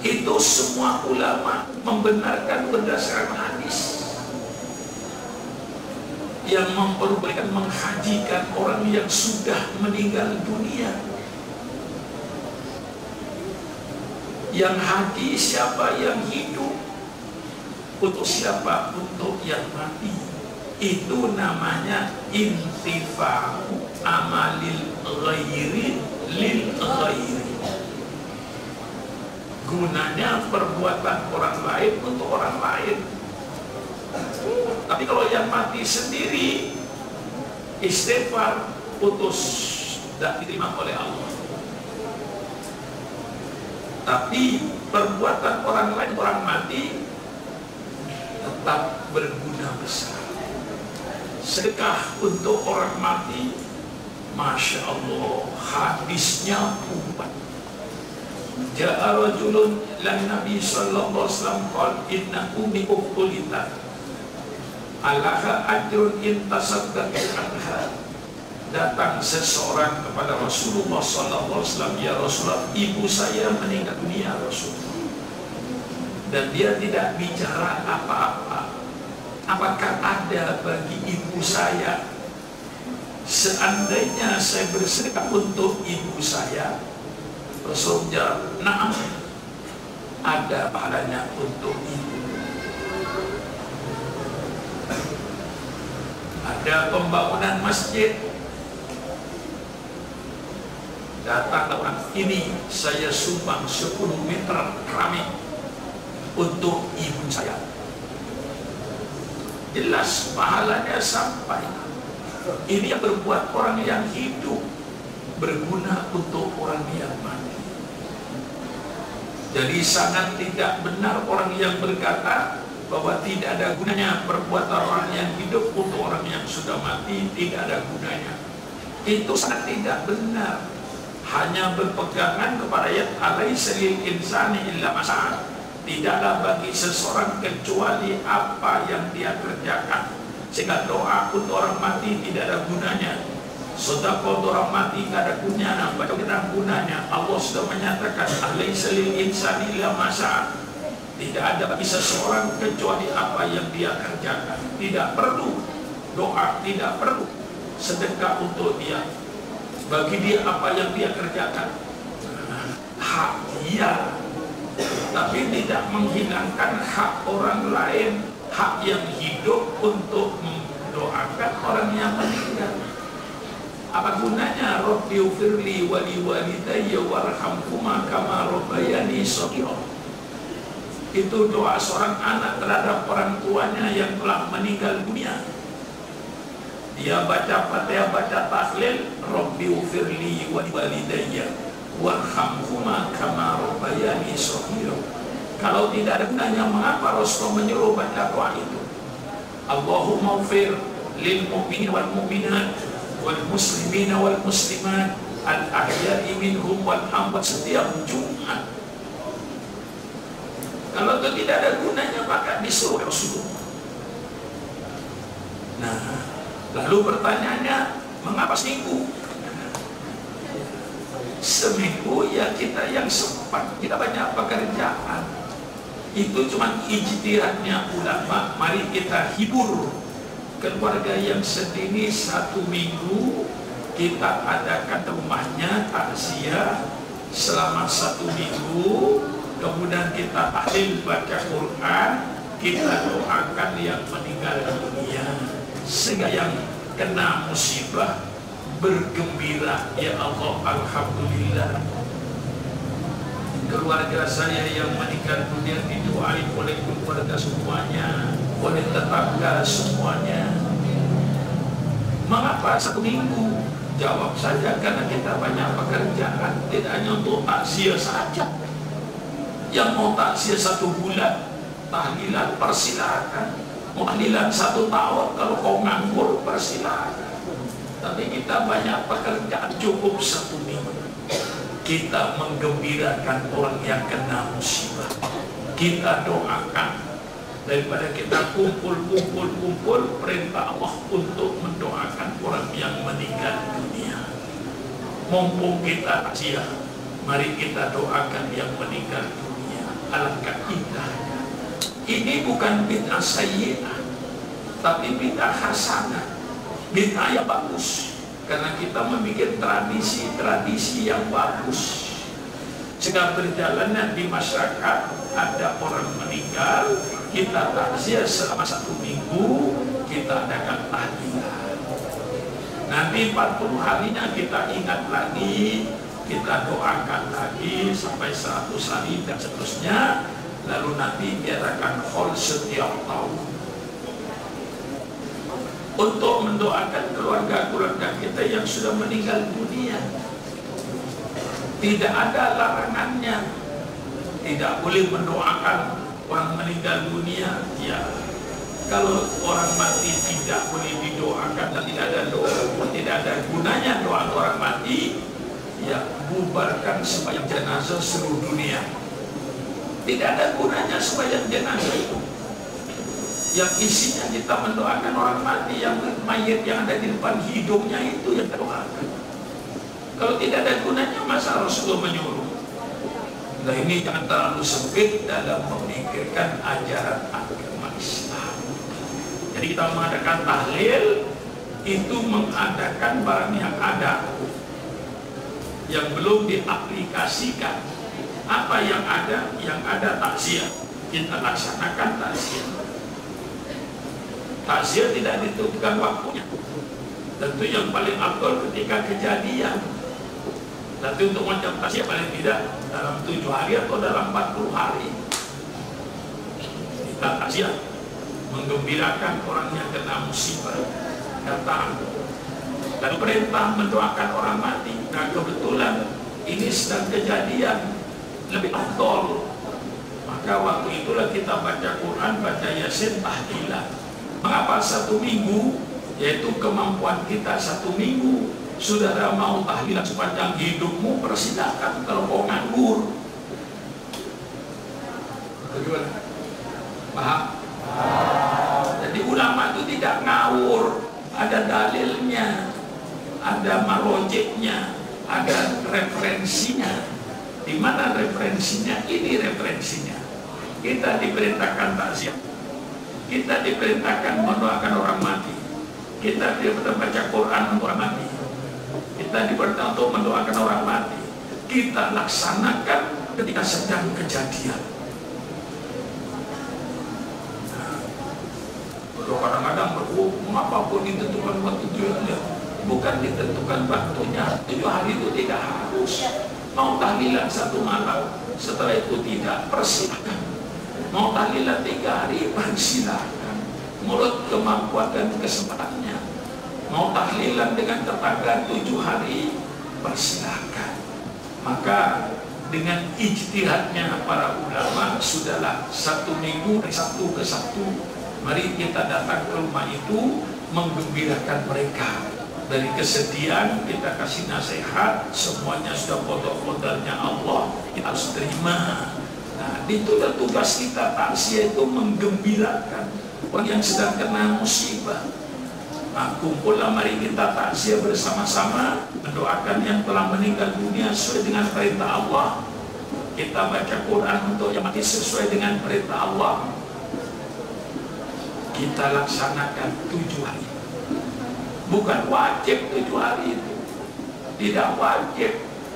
Itu semua ulama membenarkan berdasarkan hadis yang memperbolehkan menghajikan orang yang sudah meninggal dunia. Yang haji siapa? Yang hidup. Untuk siapa? Untuk yang mati. Itu namanya intifa'u amalil ghairi lil ghairi, gunanya perbuatan orang lain untuk orang lain. Tapi kalau yang mati sendiri, istighfar, putus, tidak diterima oleh Allah. Tapi perbuatan orang lain, orang mati, tetap berguna besar. Sedekah untuk orang mati, Masya Allah, hadisnya kuat. Ja'a rajulun lan Nabi sallallahu alaihi wasallam qala inna ummi uqtulitat alaha ajrun in tasaddaqat anha datang seseorang kepada Rasulullah SAW, ya Rasulullah, ibu saya meninggal dunia Rasulullah, dan dia tidak bicara apa-apa. Apakah ada bagi ibu saya, seandainya saya bersedekah untuk ibu saya? Rasul jawab, na'am, ada pahalanya untuk ibu. Ada pembangunan masjid, datang orang ini, saya sumbang 10 meter keramik untuk ibu saya. Jelas pahalanya sampai. Ini yang berbuat orang yang hidup, berguna untuk orang yang mati. Jadi sangat tidak benar orang yang berkata bahwa tidak ada gunanya perbuatan orang yang hidup untuk orang yang sudah mati, tidak ada gunanya. Itu sangat tidak benar. Hanya berpegangan kepada ayat alaisa lil insani illa ma sa'a. Tidaklah bagi seseorang kecuali apa yang dia kerjakan. Sehingga doa untuk orang mati tidak ada gunanya. Sedekah untuk orang mati tidak ada gunanya, tidak ada gunanya. Allah sudah menyatakan alaisa lil insani illa ma sa'a. Tidak ada bagi seseorang kecuali apa yang dia kerjakan. Tidak perlu doa, tidak perlu sedekah untuk dia. Bagi dia apa yang dia kerjakan, hak dia, tapi tidak menghilangkan hak orang lain, hak yang hidup untuk mendoakan orang yang meninggal. Apa gunanya? Rabbi ufirli wali walidayya warhamhuma kama rabbayani shaghira. Itu doa seorang anak terhadap orang tuanya yang telah meninggal dunia. Dia baca Fatihah, baca tahlil, Rabbi ufirli wali walidayya warhamhuma kama rabbayani shaghira. Kalau tidak ada gunanya, mengapa Rasulullah menyuruh baca doa itu? Allahumma ufir lil mu'minin wal mu'minat wal muslimin wal muslimat al ahya'i minhum wal amwat setiap Jumat. Kalau itu tidak ada gunanya, maka disuruh Rasulullah. Nah, lalu pertanyaannya, mengapa seminggu? Seminggu ya kita yang sempat, kita banyak pekerjaan. Itu cuma ijtihadnya ulama. Mari kita hibur keluarga yang sedih ini 1 minggu, kita adakan rumahnya takziah selama 1 minggu, kemudian kita tahlil baca Quran, kita doakan yang meninggal dunia, sehingga yang kena musibah bergembira, ya Allah, alhamdulillah keluarga saya yang meninggal dunia didoain oleh keluarga semuanya, oleh tetangga semuanya. Mengapa 1 minggu? Jawab saja, karena kita banyak pekerjaan, tidak hanya untuk takziah saja. Yang mau takziah 1 bulan, tahlilan persilakan. Mau tahlilan 1 tahun, kalau kau nganggur persilakan. Tapi kita banyak pekerjaan, cukup 1 minggu. Kita menggembirakan orang yang kena musibah. Kita doakan. Daripada kita kumpul, perintah Allah untuk mendoakan orang yang meninggal dunia. Mumpung kita takziah, mari kita doakan yang meninggal dunia. Alangkah indahnya. Ini bukan bid'ah sayyi'ah, tapi bid'ah hasanah. Bid'ah yang bagus. Karena kita membuat tradisi-tradisi yang bagus. Sehingga berjalannya di masyarakat, ada orang meninggal, kita takziah selama 1 minggu, kita adakan tahlilan. Nanti 40 harinya kita ingat lagi, kita doakan lagi sampai 100 hari dan seterusnya. Lalu nanti diadakan haul setiap tahun untuk mendoakan keluarga-keluarga kita yang sudah meninggal dunia. Tidak ada larangannya. Tidak boleh mendoakan orang meninggal dunia. Ya, kalau orang mati tidak boleh didoakan dan tidak ada doa, tidak ada gunanya doa orang mati, ya bubarkan sembahyang jenazah seluruh dunia. Tidak ada gunanya sembahyang jenazah itu. yang isinya kita mendoakan orang mati, yang mayat yang ada di depan hidungnya itu yang doakan. Kalau tidak ada gunanya, masa Rasulullah menyuruh? Nah, ini jangan terlalu sempit dalam memikirkan ajaran agama Islam. Jadi kita mengadakan tahlil itu mengadakan barang yang ada, yang belum diaplikasikan. Apa yang ada? Yang ada takziah. Kita laksanakan takziah. Takziah tidak ditentukan waktunya. Tentu yang paling afdal ketika kejadian. Tapi untuk macam takziah paling tidak dalam 7 hari atau dalam 40 hari. Kita takziah, menggembirakan orang yang kena musibah datang. Dan perintah mendoakan orang mati. Nah, kebetulan ini sedang kejadian, lebih afdal. Maka waktu itulah kita baca Quran, baca Yasin, tahlilan. Mengapa 1 minggu? Yaitu kemampuan kita 1 minggu. Saudara mau tahlilan sepanjang hidupmu, persilakan. Kalau mau nganggur, bagaimana? Paham? Jadi ulama itu tidak ngawur, ada dalilnya, ada marojeknya, ada referensinya. Di mana referensinya? Ini referensinya. Kita diperintahkan takziah, kita diperintahkan mendoakan orang mati, kita diperintahkan baca Quran untuk orang mati, kita diperintahkan untuk mendoakan orang mati. Kita laksanakan ketika sedang kejadian. Kalau kadang-kadang berhubung apapun ditentukan waktunya, bukan ditentukan waktunya. 7 hari itu tidak harus. Mau tahlilan 1 malam, setelah itu tidak, persilakan. Mau tahlilan 3 hari, persilakan. Menurut kemampuan dan kesempatannya. Mau tahlilan dengan tetangga 7 hari, persilakan. Maka dengan ijtihadnya para ulama, sudahlah 1 minggu dari Sabtu ke Sabtu, mari kita datang ke rumah itu menggembirakan mereka. Dari kesedihan kita kasih nasihat, semuanya sudah kodok-kodoknya Allah, kita harus terima. Nah, itulah tugas kita. Takziah itu menggembirakan orang yang sedang kena musibah. Nah, kumpullah mari kita takziah bersama-sama, mendoakan yang telah meninggal dunia sesuai dengan perintah Allah. Kita baca Quran untuk yang mati sesuai dengan perintah Allah. Kita laksanakan 7 hari. Bukan wajib 7 hari itu. Tidak wajib.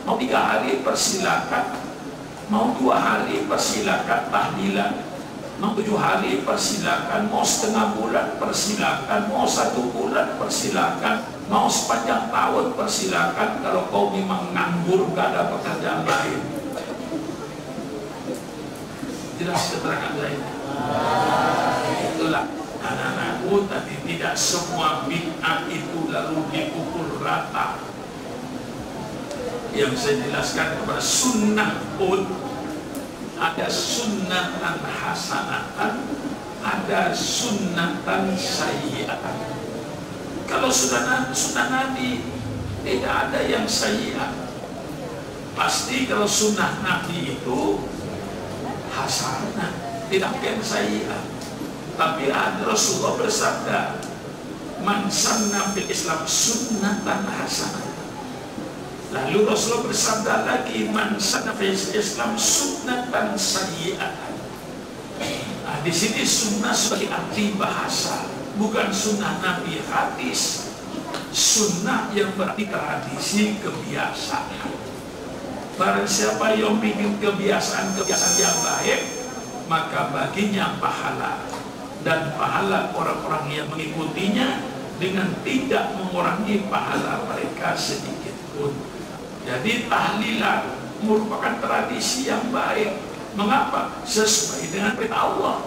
Mau 3 hari persilakan. Mau 2 hari persilakan tahlilan. Mau 7 hari persilakan. Mau setengah bulan persilakan. Mau 1 bulan persilakan. Mau sepanjang tahun persilakan. Kalau kau memang nganggur, gak ada pekerjaan lain. Jelas keterangan saya. Itulah anak-anakku tadi, tidak semua bid'ah itu lalu dipukul rata. Yang saya jelaskan kepada sunnah pun ada sunnatan hasanatan, ada sunnatan sayyi'atan. Kalau sunnah Nabi tidak ada yang sayyi'at. Pasti kalau sunnah Nabi itu hasanah, tidak yang sayyi'at. Tapi ada Rasulullah bersabda, man sanna fil Islam sunnatan hasanah. Lalu Rasulullah bersabda lagi, man sanna fil Islam sunnatan sayyi'atan. Nah, di sini sunnah sebagai arti bahasa, bukan sunnah Nabi hadis. Sunnah yang berarti tradisi, kebiasaan. Barang siapa yang bikin kebiasaan-kebiasaan yang baik, maka baginya pahala. Dan pahala orang-orang yang mengikutinya dengan tidak mengurangi pahala mereka sedikit pun. Jadi tahlilan merupakan tradisi yang baik. Mengapa? Sesuai dengan perintah Allah.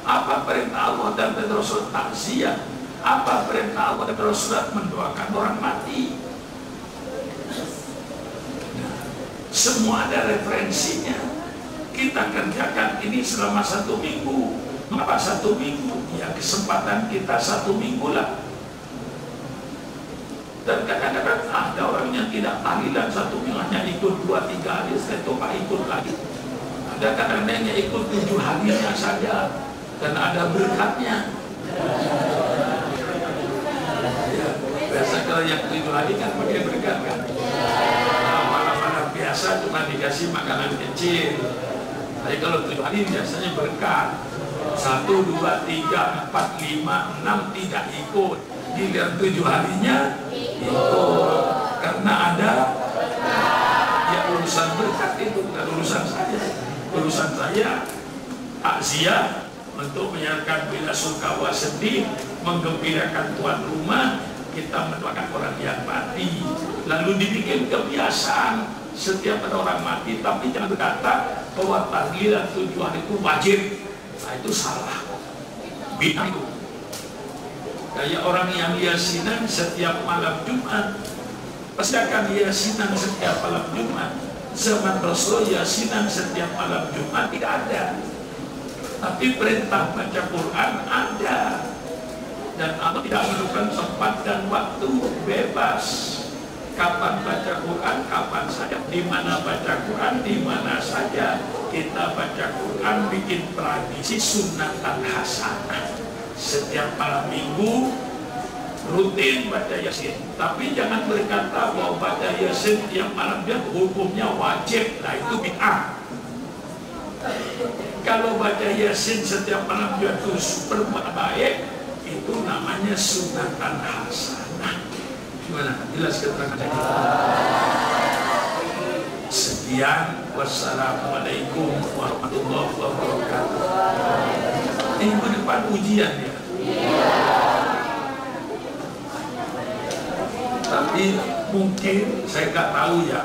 Apa perintah Allah dan perintah Rasul? Takziah. Apa perintah Allah dan Rasul? Mendoakan orang mati. Nah, semua ada referensinya. Kita kerjakan ini selama 1 minggu. Mengapa 1 minggu? Ya kesempatan kita 1 minggu lah. Dan kadang-kadang ada orang yang tidak tahlilan 1 minggu, hanya ikut 2-3 hari, setelah itu Pak ikut lagi. Ada kadang-kadang yang ikut 7 harinya saja. dan ada berkatnya. Ya, biasa kalau yang 7 hari kan pakai berkat kan. Malam-malam biasa cuma dikasih makanan kecil. Tapi kalau 7 hari biasanya berkat. 1, 2, 3, 4, 5, 6 tidak ikut. Giliran 7 harinya ikut. Karena ada ya urusan berkat itu, bukan urusan saya. Urusan saya takziah untuk menyiarkan bela sungkawa sedih, menggembirakan tuan rumah, kita mendoakan orang yang mati. Lalu dibikin kebiasaan setiap ada orang mati, tapi jangan berkata bahwa tahlilan 7 hari itu wajib. Nah, itu salah. Bid'ah itu. Kayak orang yang yasinan setiap malam Jumat, pasti akan yasinan setiap malam Jumat. Zaman Rasul yasinan setiap malam Jumat tidak ada. Tapi perintah baca Quran ada. Dan Allah tidak menentukan tempat dan waktu, bebas. Kapan baca Quran, kapan saja. Di mana baca Quran, di mana saja. Kita baca Quran bikin tradisi sunatan hasanah. Setiap malam minggu rutin baca Yasin. Tapi jangan berkata bahwa baca Yasin tiap malam dia hukumnya wajib. Nah, itu bid'ah. Kalau baca Yasin setiap malam dia itu berbuat baik, itu namanya sunatan hasanah. Gimana? Jelas keterangan saya? Sekian, wassalamualaikum warahmatullahi wabarakatuh. Minggu depan ujian ya. Tapi mungkin saya nggak tahu ya.